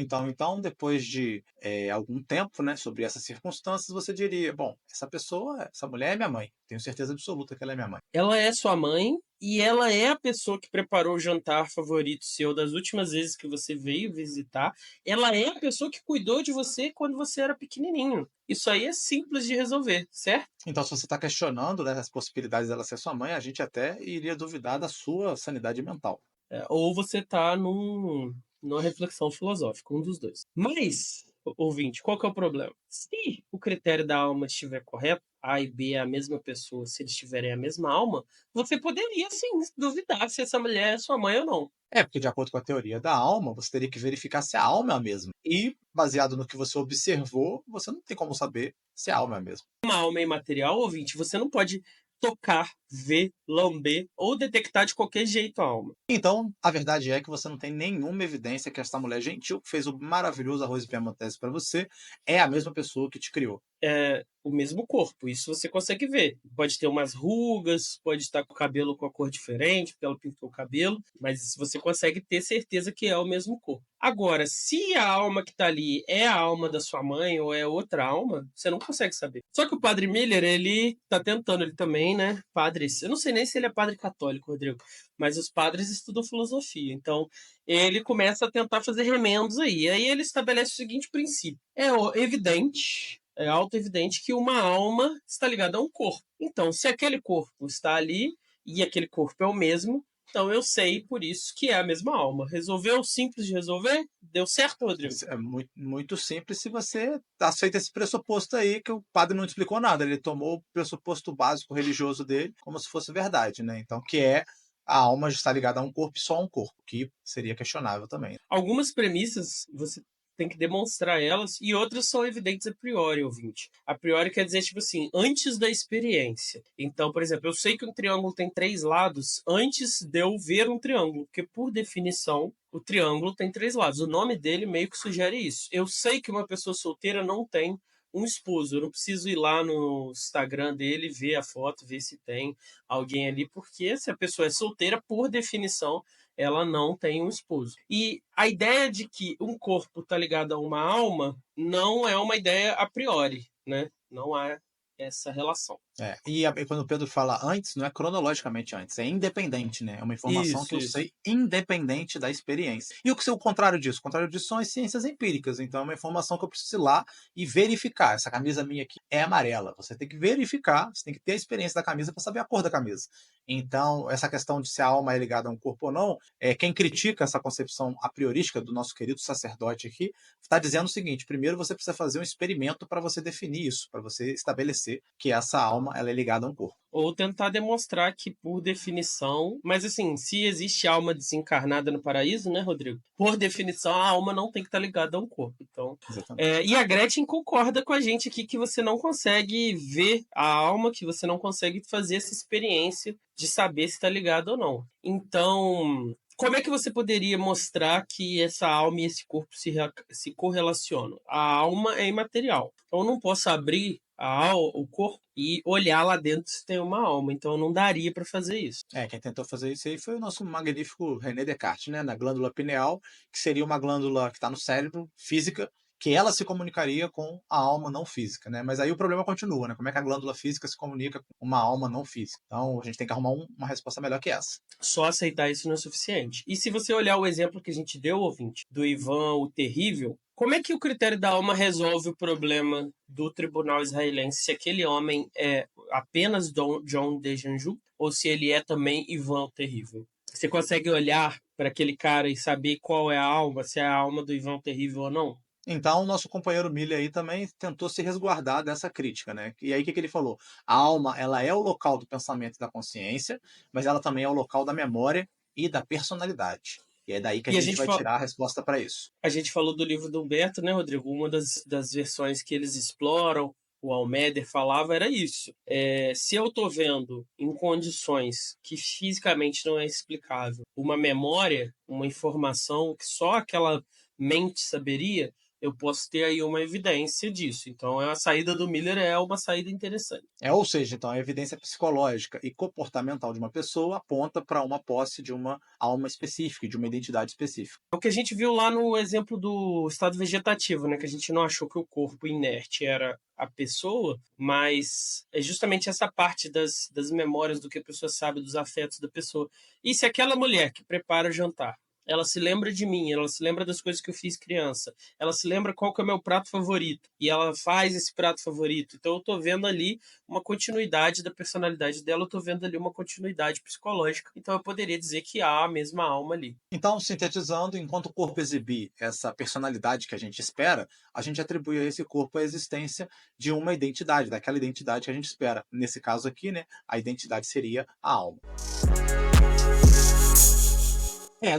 depois de algum tempo, né, sobre essas circunstâncias, você diria, bom, essa mulher é minha mãe. Tenho certeza absoluta que ela é minha mãe. Ela é sua mãe e ela é a pessoa que preparou o jantar favorito seu das últimas vezes que você veio visitar. Ela é a pessoa que cuidou de você quando você era pequenininho. Isso aí é simples de resolver, certo? Então, se você está questionando, né, as possibilidades dela ser sua mãe, a gente até iria duvidar da sua sanidade mental. Ou você tá numa reflexão filosófica, um dos dois. Mas, ouvinte, qual que é o problema? Se o critério da alma estiver correto, A e B é a mesma pessoa, se eles tiverem a mesma alma, você poderia sim duvidar se essa mulher é sua mãe ou não. Porque de acordo com a teoria da alma, você teria que verificar se a alma é a mesma. E, baseado no que você observou, você não tem como saber se a alma é a mesma. Uma alma imaterial, ouvinte, você não pode tocar, ver, lamber ou detectar de qualquer jeito a alma. Então, a verdade é que você não tem nenhuma evidência que essa mulher gentil que fez o maravilhoso arroz e piemontese para você é a mesma pessoa que te criou. É o mesmo corpo, isso você consegue ver. Pode ter umas rugas, pode estar com o cabelo com a cor diferente, porque ela pintou o cabelo, mas você consegue ter certeza que é o mesmo corpo. Agora, se a alma que está ali é a alma da sua mãe ou é outra alma, você não consegue saber. Só que o padre Miller, ele tá tentando, ele também, né? Padres, eu não sei nem se ele é padre católico, Rodrigo, mas os padres estudam filosofia, então ele começa a tentar fazer remendos aí. Aí ele estabelece o seguinte princípio: é evidente é auto-evidente que uma alma está ligada a um corpo. Então, se aquele corpo está ali e aquele corpo é o mesmo, então eu sei por isso que é a mesma alma. Resolveu? Simples de resolver? Deu certo, Rodrigo? É muito, muito simples se você aceita esse pressuposto aí, que o padre não explicou nada. Ele tomou o pressuposto básico religioso dele como se fosse verdade, né? Então, que é a alma está ligada a um corpo e só a um corpo, que seria questionável também. Algumas premissas você tem que demonstrar elas e outras são evidentes a priori, ouvinte. A priori quer dizer, tipo assim, antes da experiência. Então, por exemplo, eu sei que um triângulo tem 3 lados antes de eu ver um triângulo, porque por definição o triângulo tem 3 lados. O nome dele meio que sugere isso. Eu sei que uma pessoa solteira não tem um esposo. Eu não preciso ir lá no Instagram dele, ver a foto, ver se tem alguém ali, porque se a pessoa é solteira, por definição, ela não tem um esposo. E a ideia de que um corpo está ligado a uma alma não é uma ideia a priori, né? Não há essa relação. E quando o Pedro fala antes, não é cronologicamente antes, é independente, né? É uma informação que eu Isso. sei independente da experiência. E o que é o contrário disso? O contrário disso são as ciências empíricas. Então é uma informação que eu preciso ir lá e verificar. Essa camisa minha aqui é amarela. Você tem que verificar, você tem que ter a experiência da camisa para saber a cor da camisa. Então, essa questão de se a alma é ligada a um corpo ou não, quem critica essa concepção a priorística do nosso querido sacerdote aqui, está dizendo o seguinte: primeiro você precisa fazer um experimento para você definir isso, para você estabelecer que essa alma ela é ligada a um corpo. Ou tentar demonstrar que, por definição. Mas, assim, se existe alma desencarnada no paraíso, né, Rodrigo? Por definição, a alma não tem que estar ligada a um corpo. Então. Exatamente. E a Gretchen concorda com a gente aqui que você não consegue ver a alma, que você não consegue fazer essa experiência de saber se está ligado ou não. Então. Como é que você poderia mostrar que essa alma e esse corpo se correlacionam? A alma é imaterial. Então, eu não posso abrir o corpo e olhar lá dentro se tem uma alma. Então não daria para fazer isso. Quem tentou fazer isso aí foi o nosso magnífico René Descartes, né? Na glândula pineal, que seria uma glândula que está no cérebro, física, que ela se comunicaria com a alma não física, né? Mas aí o problema continua, né? Como é que a glândula física se comunica com uma alma não física? Então a gente tem que arrumar uma resposta melhor que essa. Só aceitar isso não é suficiente. E se você olhar o exemplo que a gente deu, ouvinte, do Ivan o Terrível, como é que o critério da alma resolve o problema do tribunal israelense se aquele homem é apenas John Dejanju ou se ele é também Ivan o Terrível? Você consegue olhar para aquele cara e saber qual é a alma, se é a alma do Ivan o Terrível ou não? Então, o nosso companheiro Miller aí também tentou se resguardar dessa crítica, né? E aí, o que ele falou? A alma, ela é o local do pensamento e da consciência, mas ela também é o local da memória e da personalidade. E é daí que a E a gente gente vai tirar a resposta para isso. A gente falou do livro do Humberto, né, Rodrigo? Uma das versões que eles exploram, o Almeder falava, era isso. Se eu estou vendo em condições que fisicamente não é explicável uma memória, uma informação que só aquela mente saberia, eu posso ter aí uma evidência disso. Então, a saída do Miller é uma saída interessante. Ou seja, então a evidência psicológica e comportamental de uma pessoa aponta para uma posse de uma alma específica, de uma identidade específica. É o que a gente viu lá no exemplo do estado vegetativo, né? Que a gente não achou que o corpo inerte era a pessoa, mas é justamente essa parte das memórias do que a pessoa sabe, dos afetos da pessoa. E se aquela mulher que prepara o jantar, ela se lembra de mim, ela se lembra das coisas que eu fiz criança, ela se lembra qual que é o meu prato favorito, e ela faz esse prato favorito. Então eu tô vendo ali uma continuidade da personalidade dela, eu tô vendo ali uma continuidade psicológica. Então eu poderia dizer que há a mesma alma ali. Então, sintetizando, enquanto o corpo exibir essa personalidade que a gente espera, a gente atribui a esse corpo a existência de uma identidade, daquela identidade que a gente espera. Nesse caso aqui, né, a identidade seria a alma.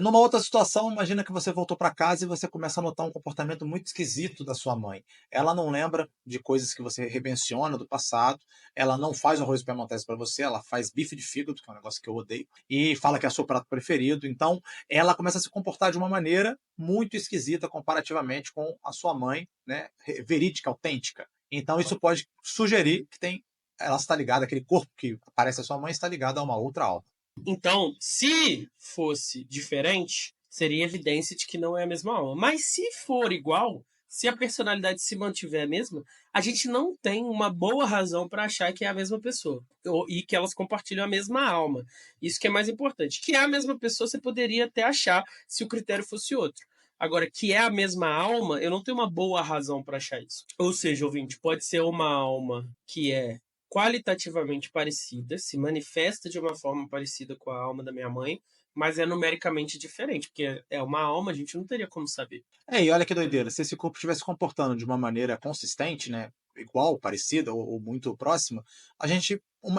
Numa outra situação, imagina que você voltou para casa e você começa a notar um comportamento muito esquisito da sua mãe. Ela não lembra de coisas que você remenciona do passado, ela não faz o arroz piemontese para você, ela faz bife de fígado, que é um negócio que eu odeio, e fala que é o seu prato preferido. Então, ela começa a se comportar de uma maneira muito esquisita comparativamente com a sua mãe, né, verídica, autêntica. Então, isso pode sugerir que ela está ligada, aquele corpo que parece a sua mãe está ligado a uma outra alma. Então, se fosse diferente, seria evidência de que não é a mesma alma. Mas se for igual, se a personalidade se mantiver a mesma, a gente não tem uma boa razão para achar que é a mesma pessoa e que elas compartilham a mesma alma. Isso que é mais importante. Que é a mesma pessoa, você poderia até achar se o critério fosse outro. Agora, que é a mesma alma, eu não tenho uma boa razão para achar isso. Ou seja, ouvinte, pode ser uma alma que é qualitativamente parecida, se manifesta de uma forma parecida com a alma da minha mãe, mas é numericamente diferente, porque é uma alma, a gente não teria como saber. E olha que doideira, se esse corpo estivesse se comportando de uma maneira consistente, né, igual, parecida ou muito próxima,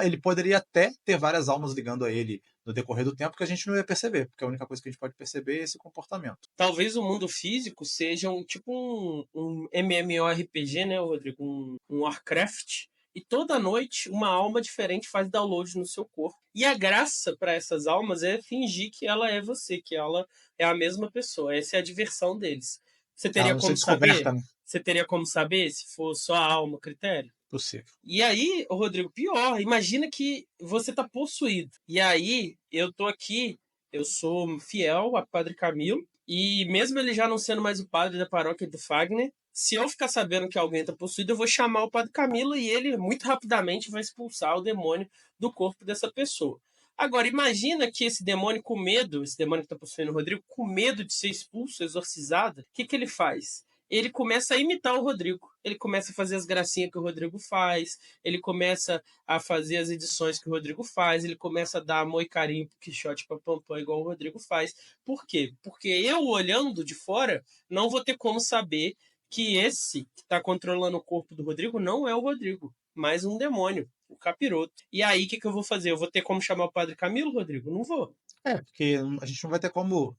ele poderia até ter várias almas ligando a ele no decorrer do tempo que a gente não ia perceber, porque a única coisa que a gente pode perceber é esse comportamento. Talvez o mundo físico seja um MMORPG, né, Rodrigo? Um Warcraft. E toda noite uma alma diferente faz download no seu corpo. E a graça para essas almas é fingir que ela é você, que ela é a mesma pessoa. Essa é a diversão deles. Você Ela teria não ser como saber? descoberta, né? Você teria como saber se for só a alma o critério? Possível. E aí, ô Rodrigo, pior, imagina que você tá possuído. E aí, eu tô aqui, eu sou fiel a Padre Camilo, e mesmo ele já não sendo mais o padre da paróquia do Fagner, se eu ficar sabendo que alguém tá possuído, eu vou chamar o Padre Camilo e ele muito rapidamente vai expulsar o demônio do corpo dessa pessoa. Agora, imagina que esse demônio com medo, esse demônio que tá possuindo o Rodrigo, com medo de ser expulso, exorcizado, o que que ele faz? Ele começa a imitar o Rodrigo. Ele começa a fazer as gracinhas que o Rodrigo faz, ele começa a fazer as edições que o Rodrigo faz, ele começa a dar amor e carinho pro Quixote e pra Pampam igual o Rodrigo faz. Por quê? Porque eu, olhando de fora, não vou ter como saber que esse que está controlando o corpo do Rodrigo não é o Rodrigo, mas um demônio, o capiroto. E aí, o que, que eu vou fazer? Eu vou ter como chamar o Padre Camilo, Rodrigo? Não vou. Porque a gente não vai ter como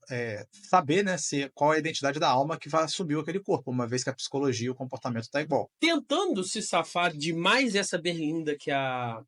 saber, né, qual é a identidade da alma que vai assumir aquele corpo, uma vez que a psicologia e o comportamento está igual. Tentando se safar de mais essa berlinda que a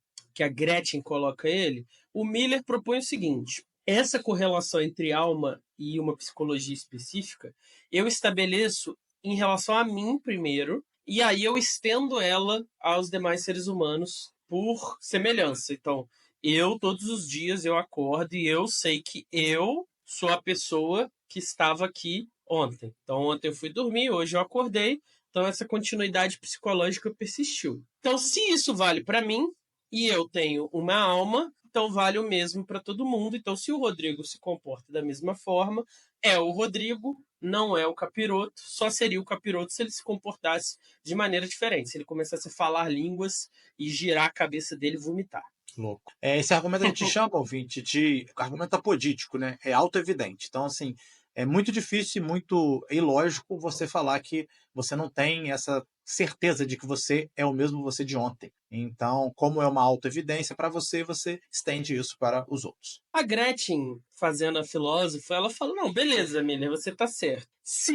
Gretchen coloca ele, o Miller propõe o seguinte: essa correlação entre alma e uma psicologia específica, eu estabeleço em relação a mim primeiro, e aí eu estendo ela aos demais seres humanos por semelhança. Então, eu todos os dias eu acordo e eu sei que eu sou a pessoa que estava aqui ontem. Então, ontem eu fui dormir, hoje eu acordei, então essa continuidade psicológica persistiu. Então, se isso vale para mim e eu tenho uma alma, então vale o mesmo para todo mundo. Então, se o Rodrigo se comporta da mesma forma, é o Rodrigo, não é o capiroto. Só seria o capiroto se ele se comportasse de maneira diferente, se ele começasse a falar línguas e girar a cabeça dele e vomitar. Louco. Esse argumento a gente chama, ouvinte, de argumento apodítico, né? É auto-evidente. Então, assim, é muito difícil e muito ilógico você falar que você não tem essa certeza de que você é o mesmo você de ontem. Então, como é uma auto-evidência para você, você estende isso para os outros. A Gretchen, fazendo a filósofa, ela fala: não, beleza, Miller, você tá certo. Se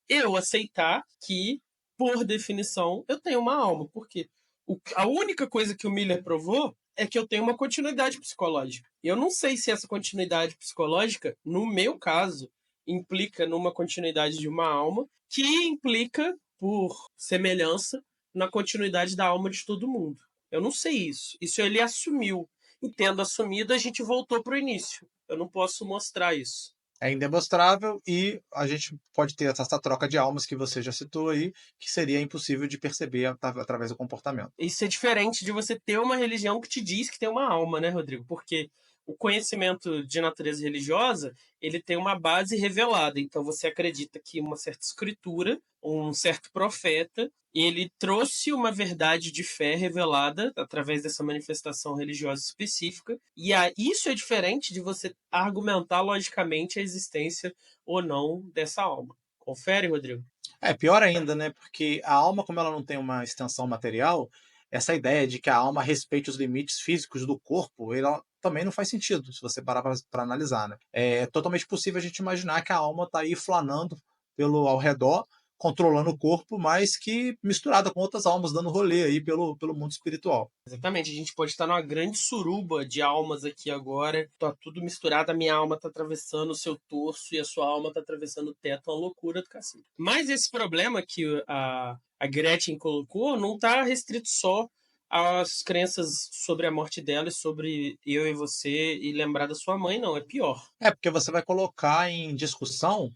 eu aceitar que, por definição, eu tenho uma alma. Porque a única coisa que o Miller provou é que eu tenho uma continuidade psicológica. Eu não sei se essa continuidade psicológica, no meu caso, implica numa continuidade de uma alma, que implica, por semelhança, na continuidade da alma de todo mundo. Eu não sei isso. Isso ele assumiu. E tendo assumido, a gente voltou para o início. Eu não posso mostrar isso. É indemonstrável e a gente pode ter essa troca de almas que você já citou aí, que seria impossível de perceber através do comportamento. Isso é diferente de você ter uma religião que te diz que tem uma alma, né, Rodrigo? Porque o conhecimento de natureza religiosa, ele tem uma base revelada. Então você acredita que uma certa escritura, um certo profeta, ele trouxe uma verdade de fé revelada através dessa manifestação religiosa específica. E isso é diferente de você argumentar logicamente a existência ou não dessa alma. Confere, Rodrigo? Pior ainda, né? Porque a alma, como ela não tem uma extensão material, essa ideia de que a alma respeite os limites físicos do corpo, ela também não faz sentido, se você parar para analisar, né? É totalmente possível a gente imaginar que a alma está aí flanando ao redor, controlando o corpo, mas que misturada com outras almas, dando rolê aí pelo mundo espiritual. Exatamente, a gente pode estar numa grande suruba de almas aqui agora, tá tudo misturado, a minha alma tá atravessando o seu torso e a sua alma tá atravessando o teto, uma loucura do cacete. Mas esse problema que a Gretchen colocou não tá restrito só às crenças sobre a morte dela e sobre eu e você e lembrar da sua mãe, não, é pior. Porque você vai colocar em discussão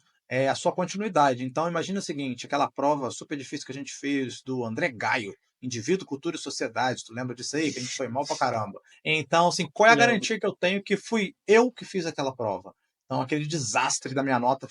a sua continuidade. Então, imagina o seguinte: aquela prova super difícil que a gente fez do André Gaio, Indivíduo, Cultura e Sociedade. Tu lembra disso aí? Que a gente foi mal pra caramba. Então, assim, qual é a Lembro. garantia que eu tenho que fui eu que fiz aquela prova? Então, aquele desastre da minha nota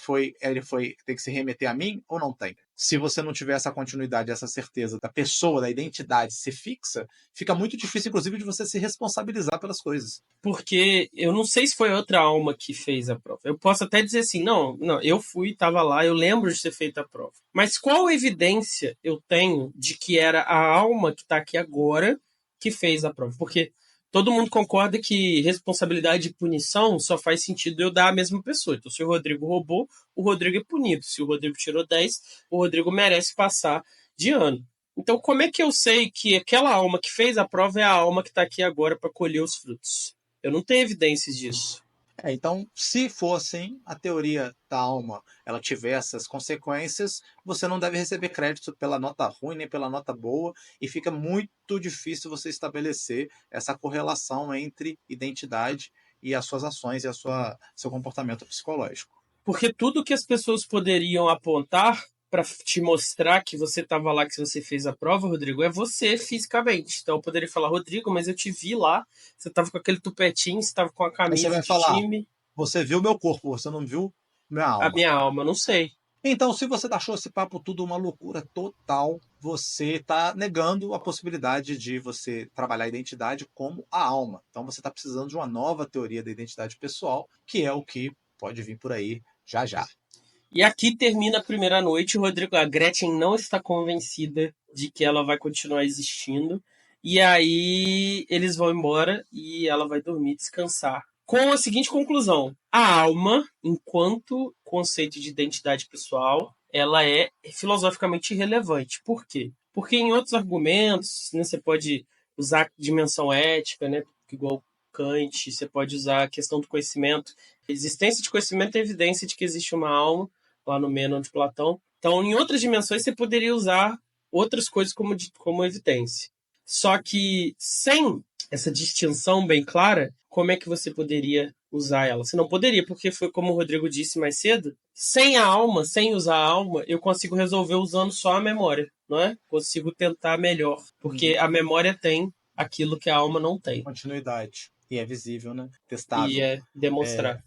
tem que se remeter a mim ou não tem? Se você não tiver essa continuidade, essa certeza da pessoa, da identidade ser fixa, fica muito difícil, inclusive, de você se responsabilizar pelas coisas. Porque eu não sei se foi outra alma que fez a prova. Eu posso até dizer assim, não, eu fui, estava lá, eu lembro de ter feito a prova. Mas qual evidência eu tenho de que era a alma que está aqui agora que fez a prova? Porque todo mundo concorda que responsabilidade e punição só faz sentido eu dar à mesma pessoa. Então, se o Rodrigo roubou, o Rodrigo é punido. Se o Rodrigo tirou 10, o Rodrigo merece passar de ano. Então, como é que eu sei que aquela alma que fez a prova é a alma que está aqui agora para colher os frutos? Eu não tenho evidências disso. Então, se for assim, a teoria da alma ela tiver essas consequências, você não deve receber crédito pela nota ruim nem pela nota boa, e fica muito difícil você estabelecer essa correlação entre identidade e as suas ações e seu comportamento psicológico. Porque tudo que as pessoas poderiam apontar para te mostrar que você estava lá, que você fez a prova, Rodrigo, é você fisicamente. Então eu poderia falar, Rodrigo, mas eu te vi lá, você estava com aquele tupetinho, você estava com a Aí você camisa vai de falar, time, você viu meu corpo, você não viu minha a alma. minha alma, não sei. Então, se você achou esse papo tudo uma loucura total, você está negando a possibilidade de você trabalhar a identidade como a alma. Então, você está precisando de uma nova teoria da identidade pessoal, que é o que pode vir por aí já já. E aqui termina a primeira noite, Rodrigo. A Gretchen não está convencida de que ela vai continuar existindo. E aí eles vão embora e ela vai dormir, descansar. Com a seguinte conclusão: a alma, enquanto conceito de identidade pessoal, ela é filosoficamente irrelevante. Por quê? Porque em outros argumentos, né, você pode usar dimensão ética, né, igual Kant, você pode usar a questão do conhecimento. A existência de conhecimento é evidência de que existe uma alma, lá no Mênon de Platão. Então, em outras dimensões, você poderia usar outras coisas como evidência. Só que sem essa distinção bem clara, como é que você poderia usar ela? Você não poderia, porque foi como o Rodrigo disse mais cedo, sem a alma, sem usar a alma, eu consigo resolver usando só a memória, não é? Consigo tentar melhor, porque a memória tem aquilo que a alma não tem. Continuidade. E é visível, né? E Testável. é demonstrar.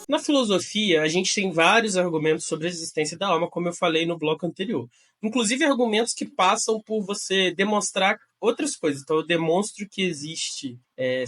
Na filosofia, a gente tem vários argumentos sobre a existência da alma, como eu falei no bloco anterior. Inclusive argumentos que passam por você demonstrar outras coisas. Então, eu demonstro que existe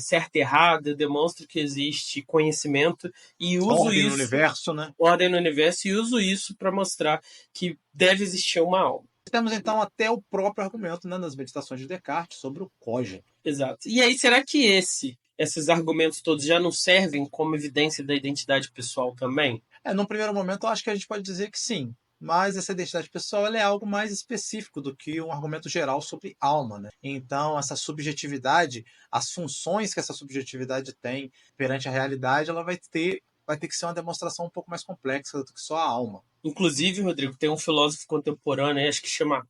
certo e errado, eu demonstro que existe conhecimento e uso Ordem isso... no universo, né? Ordem no universo, e uso isso para mostrar que deve existir uma alma. Temos, então, até o próprio argumento, né, nas meditações de Descartes sobre o cogito. Exato. E aí, será que esses argumentos todos já não servem como evidência da identidade pessoal também? Num primeiro momento, eu acho que a gente pode dizer que sim. Mas essa identidade pessoal ela é algo mais específico do que um argumento geral sobre alma, né? Então, essa subjetividade, as funções que essa subjetividade tem perante a realidade, ela vai ter que ser uma demonstração um pouco mais complexa do que só a alma. Inclusive, Rodrigo, tem um filósofo contemporâneo, acho que chama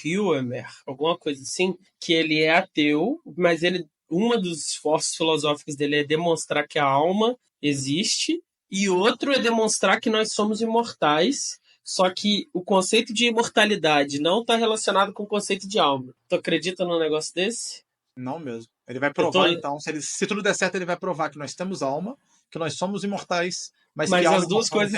Huemer, alguma coisa assim, que ele é ateu, mas uma dos esforços filosóficos dele é demonstrar que a alma existe, e outro é demonstrar que nós somos imortais, só que o conceito de imortalidade não está relacionado com o conceito de alma. Tu acredita num negócio desse? Não mesmo. Ele vai provar, então, se tudo der certo, ele vai provar que nós temos alma, que nós somos imortais, mas que alma as duas coisas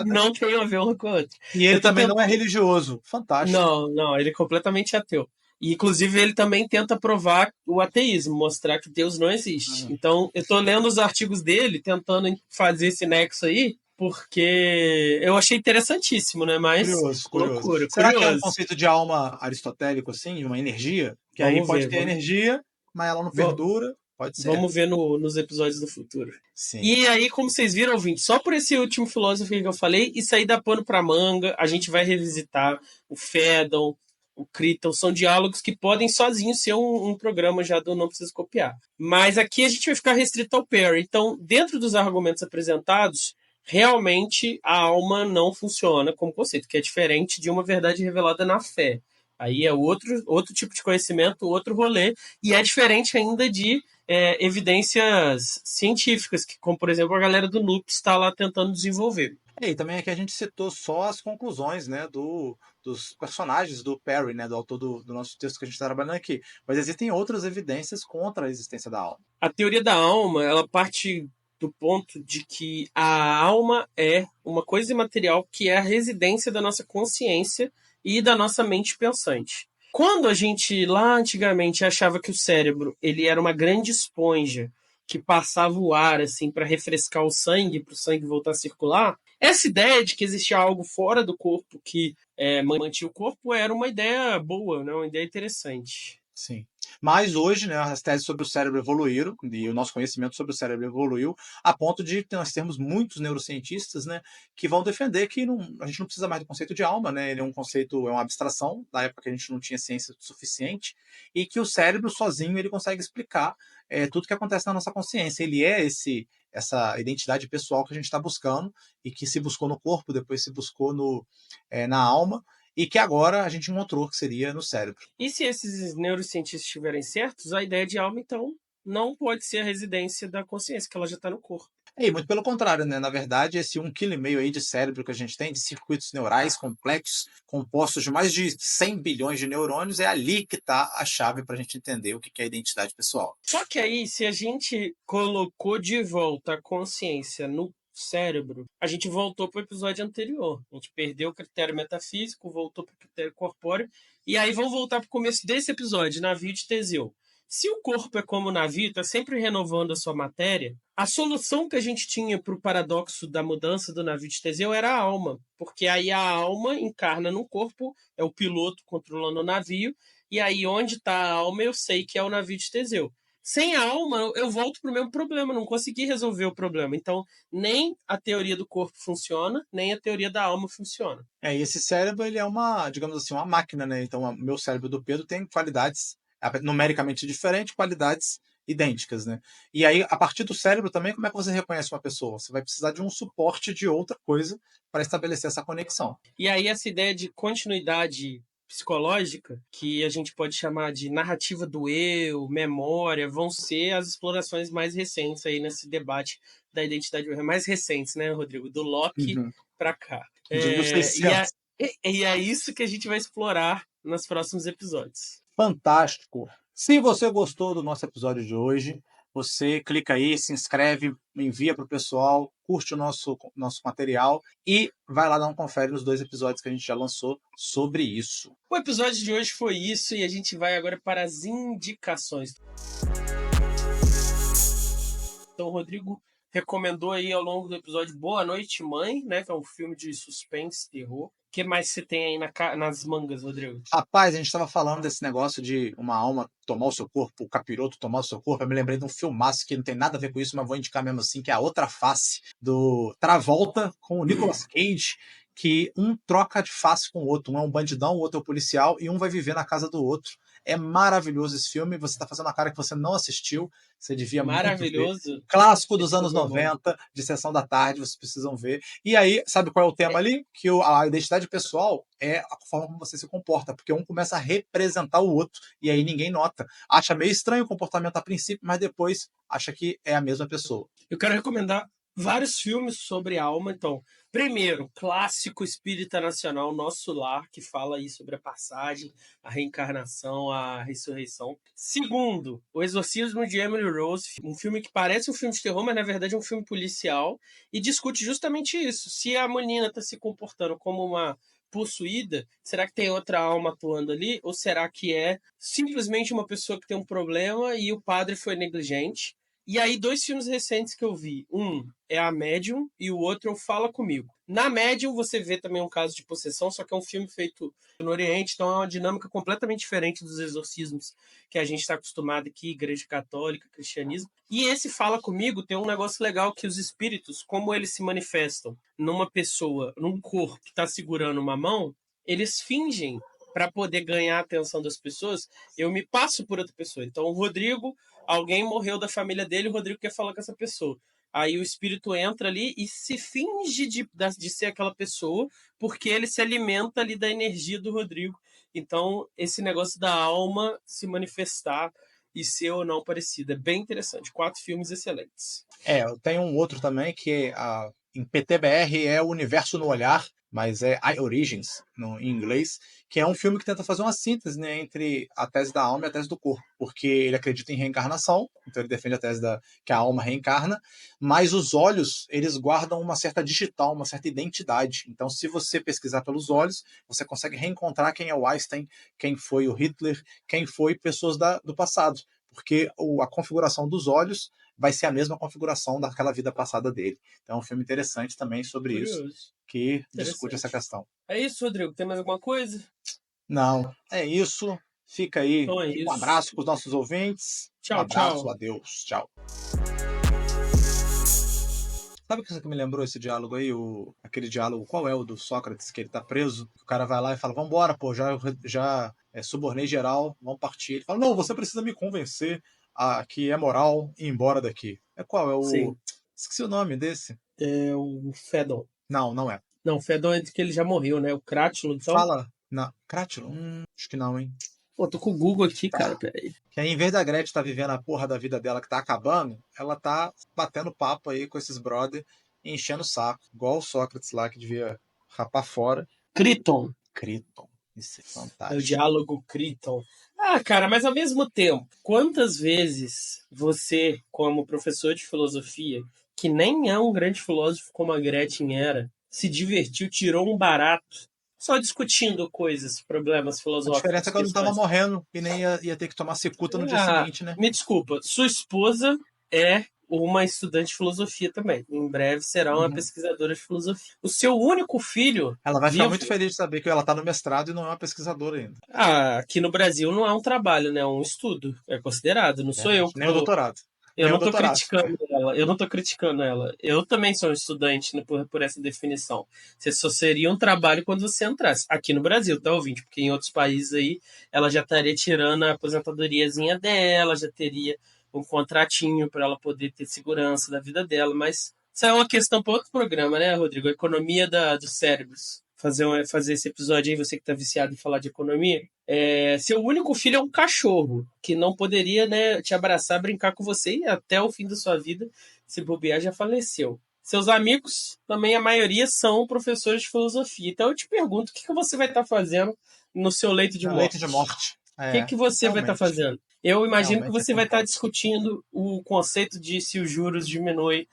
não têm a ver uma com a outra. E ele também não é religioso. Fantástico. Não, ele é completamente ateu. E, inclusive, ele também tenta provar o ateísmo, mostrar que Deus não existe. Então, eu tô lendo os artigos dele, tentando fazer esse nexo aí, porque eu achei interessantíssimo, né? Mas curioso. Loucura, Será que é um conceito de alma aristotélico, assim, de uma energia? Que aí pode ter energia, mas ela não perdura. Pode ser. Vamos ver nos episódios do futuro. Sim. E aí, como vocês viram, ouvinte, só por esse último filósofo que eu falei, isso aí dá pano pra manga. A gente vai revisitar o Phaedon, o Criton. São diálogos que podem sozinhos ser um programa já do Não Precisa Copiar. Mas aqui a gente vai ficar restrito ao Perry. Então, dentro dos argumentos apresentados, realmente a alma não funciona como conceito, que é diferente de uma verdade revelada na fé. Aí é outro tipo de conhecimento, outro rolê, e é diferente ainda de evidências científicas, como, por exemplo, a galera do NUPS está lá tentando desenvolver. E também aqui a gente citou só as conclusões, né, dos personagens do Perry, né, do autor do nosso texto que a gente está trabalhando aqui. Mas existem outras evidências contra a existência da alma. A teoria da alma, ela parte do ponto de que a alma é uma coisa imaterial que é a residência da nossa consciência e da nossa mente pensante. Quando a gente lá antigamente achava que o cérebro ele era uma grande esponja que passava o ar assim para refrescar o sangue, para o sangue voltar a circular, essa ideia de que existia algo fora do corpo que mantinha o corpo era uma ideia boa, né? Uma ideia interessante. Sim. Mas hoje, né, as teses sobre o cérebro evoluíram e o nosso conhecimento sobre o cérebro evoluiu a ponto de nós termos muitos neurocientistas, né, que vão defender que a gente não precisa mais do conceito de alma, né, ele é um conceito, é uma abstração da época que a gente não tinha ciência suficiente e que o cérebro sozinho ele consegue explicar tudo que acontece na nossa consciência. Ele é essa identidade pessoal que a gente está buscando e que se buscou no corpo, depois se buscou na alma e que agora a gente encontrou que seria no cérebro. E se esses neurocientistas estiverem certos, a ideia de alma, então, não pode ser a residência da consciência, que ela já está no corpo. E muito pelo contrário, né? Na verdade, esse 1,5 kg aí de cérebro que a gente tem, de circuitos neurais complexos, compostos de mais de 100 bilhões de neurônios, é ali que está a chave para a gente entender o que é a identidade pessoal. Só que aí, se a gente colocou de volta a consciência no cérebro, a gente voltou para o episódio anterior. A gente perdeu o critério metafísico, voltou para o critério corpóreo, e aí vamos voltar para o começo desse episódio, navio de Teseu. Se o corpo é como o navio, está sempre renovando a sua matéria, a solução que a gente tinha para o paradoxo da mudança do navio de Teseu era a alma, porque aí a alma encarna no corpo, é o piloto controlando o navio, e aí onde está a alma eu sei que é o navio de Teseu. Sem a alma, eu volto para o mesmo problema, não consegui resolver o problema. Então, nem a teoria do corpo funciona, nem a teoria da alma funciona. E esse cérebro, ele é uma, digamos assim, uma máquina, né? Então, o meu cérebro do Pedro tem qualidades numericamente diferentes, qualidades idênticas, né? E aí, a partir do cérebro também, como é que você reconhece uma pessoa? Você vai precisar de um suporte de outra coisa para estabelecer essa conexão. E aí, essa ideia de continuidade psicológica, que a gente pode chamar de narrativa do eu, memória, vão ser as explorações mais recentes aí nesse debate da identidade mais recentes, né, Rodrigo? Do Locke para cá. De 1600. E é isso que a gente vai explorar nos próximos episódios. Fantástico! Se você gostou do nosso episódio de hoje, você clica aí, se inscreve, envia para o pessoal, curte o nosso material e vai lá dar um confere nos 2 episódios que a gente já lançou sobre isso. O episódio de hoje foi isso e a gente vai agora para as indicações. Então, o Rodrigo recomendou aí ao longo do episódio Boa Noite, Mãe, né? Que é um filme de suspense, terror. O que mais você tem aí nas mangas, Rodrigo? Rapaz, a gente estava falando desse negócio de uma alma tomar o seu corpo, o capiroto tomar o seu corpo. Eu me lembrei de um filmaço que não tem nada a ver com isso, mas vou indicar mesmo assim, que é A Outra Face, do Travolta com o Nicolas Cage, que um troca de face com o outro. Um é um bandidão, o outro é o policial, e um vai viver na casa do outro. É maravilhoso esse filme. Você está fazendo a cara que você não assistiu. Você devia muito ver. Maravilhoso. Clássico dos anos 90, de sessão da tarde, vocês precisam ver. E aí, sabe qual é o tema ali? Que a identidade pessoal é a forma como você se comporta, porque um começa a representar o outro, e aí ninguém nota. Acha meio estranho o comportamento a princípio, mas depois acha que é a mesma pessoa. Eu quero recomendar vários filmes sobre alma, então. Primeiro, clássico espírita nacional Nosso Lar, que fala aí sobre a passagem, a reencarnação, a ressurreição. Segundo, O Exorcismo de Emily Rose, um filme que parece um filme de terror, mas na verdade é um filme policial, e discute justamente isso. Se a menina está se comportando como uma possuída, será que tem outra alma atuando ali? Ou será que é simplesmente uma pessoa que tem um problema e o padre foi negligente? E aí, 2 filmes recentes que eu vi. Um é A Medium e o outro é o Fala Comigo. Na Medium, você vê também um caso de possessão, só que é um filme feito no Oriente, então é uma dinâmica completamente diferente dos exorcismos que a gente está acostumado aqui, Igreja Católica, Cristianismo. E esse Fala Comigo tem um negócio legal que os espíritos, como eles se manifestam numa pessoa, num corpo que está segurando uma mão, eles fingem para poder ganhar a atenção das pessoas, eu me passo por outra pessoa. Então, o Rodrigo, alguém morreu da família dele, o Rodrigo quer falar com essa pessoa. Aí o espírito entra ali e se finge de ser aquela pessoa, porque ele se alimenta ali da energia do Rodrigo. Então, esse negócio da alma se manifestar e ser ou não parecida. É bem interessante. 4 filmes excelentes. Eu tenho um outro também que em PTBR é O Universo no Olhar, mas é Eye Origins em inglês, que é um filme que tenta fazer uma síntese, né, entre a tese da alma e a tese do corpo, porque ele acredita em reencarnação, então ele defende a tese que a alma reencarna, mas os olhos, eles guardam uma certa digital, uma certa identidade. Então, se você pesquisar pelos olhos, você consegue reencontrar quem é o Einstein, quem foi o Hitler, quem foi pessoas do passado, porque a configuração dos olhos vai ser a mesma configuração daquela vida passada dele. Então é um filme interessante também sobre isso, que discute essa questão. É isso, Rodrigo. Tem mais alguma coisa? Não, é isso. Fica aí. Então é Um abraço para os nossos ouvintes. Tchau, um abraço, tchau. Adeus. Tchau. Sabe o que me lembrou esse diálogo aí? Aquele diálogo, qual é o do Sócrates, que ele tá preso? O cara vai lá e fala, vambora, pô, já subornei geral, vamos partir. Ele fala, não, você precisa me convencer que é moral ir embora daqui. Qual? É o... Sim. Esqueci o nome desse. É o Fedon. Não é. Não, o Fedon é que ele já morreu, né? O Crátilo, então... Fala. Crátilo? Acho que não, hein? Pô, tô com o Google aqui, cara, peraí. Que aí, em vez da Gretchen tá vivendo a porra da vida dela que tá acabando, ela tá batendo papo aí com esses brother e enchendo o saco. Igual o Sócrates lá, que devia rapar fora. Criton. Isso é fantástico. É o diálogo Criton. Ah, cara, mas ao mesmo tempo, quantas vezes você, como professor de filosofia, que nem é um grande filósofo como a Gretchen era, se divertiu, tirou um barato, só discutindo coisas, problemas filosóficos. A diferença é que eu não tava morrendo e nem ia ter que tomar cicuta no dia seguinte, né? Me desculpa, sua esposa é uma estudante de filosofia também. Em breve será uma pesquisadora de filosofia. O seu único filho... Ela vai ficar muito feliz de saber que ela tá no mestrado e não é uma pesquisadora ainda. Aqui no Brasil não é um trabalho, né? É um estudo. É considerado. Não sou eu. Nem o doutorado. Eu não tô criticando ela. Eu não tô criticando ela. Eu também sou um estudante, né, por essa definição. Você só seria um trabalho quando você entrasse. Aqui no Brasil, tá, ouvinte? Porque em outros países aí, ela já estaria tirando a aposentadoriazinha dela, já teria um contratinho para ela poder ter segurança da vida dela. Mas isso é uma questão para outro programa, né, Rodrigo? A economia dos cérebros. Fazer esse episódio aí, você que tá viciado em falar de economia. Seu único filho é um cachorro, que não poderia, né, te abraçar, brincar com você e até o fim da sua vida, se bobear, já faleceu. Seus amigos, também a maioria, são professores de filosofia. Então eu te pergunto, o que você vai estar fazendo no seu leito de morte? Leito de morte. O que você vai estar fazendo? Eu imagino que você vai estar discutindo o conceito de se os juros diminuem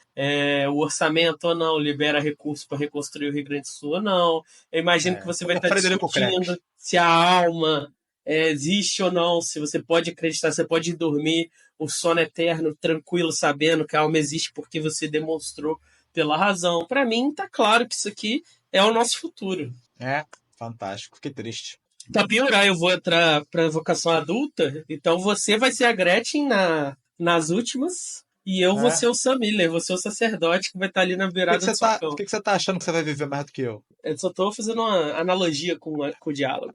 o orçamento ou não, libera recursos para reconstruir o Rio Grande do Sul ou não. Eu imagino que você vai estar discutindo se a alma existe ou não, se você pode acreditar, você pode dormir o sono eterno, tranquilo, sabendo que a alma existe porque você demonstrou pela razão. Para mim, tá claro que isso aqui é o nosso futuro. Fantástico. Que triste. Pra piorar, eu vou entrar pra vocação adulta, então você vai ser a Gretchen nas últimas, e eu vou ser o Sam Miller, vou ser o sacerdote que vai estar ali na beirada do sua cama. Por que você tá achando que você vai viver mais do que eu? Eu só tô fazendo uma analogia com o diálogo.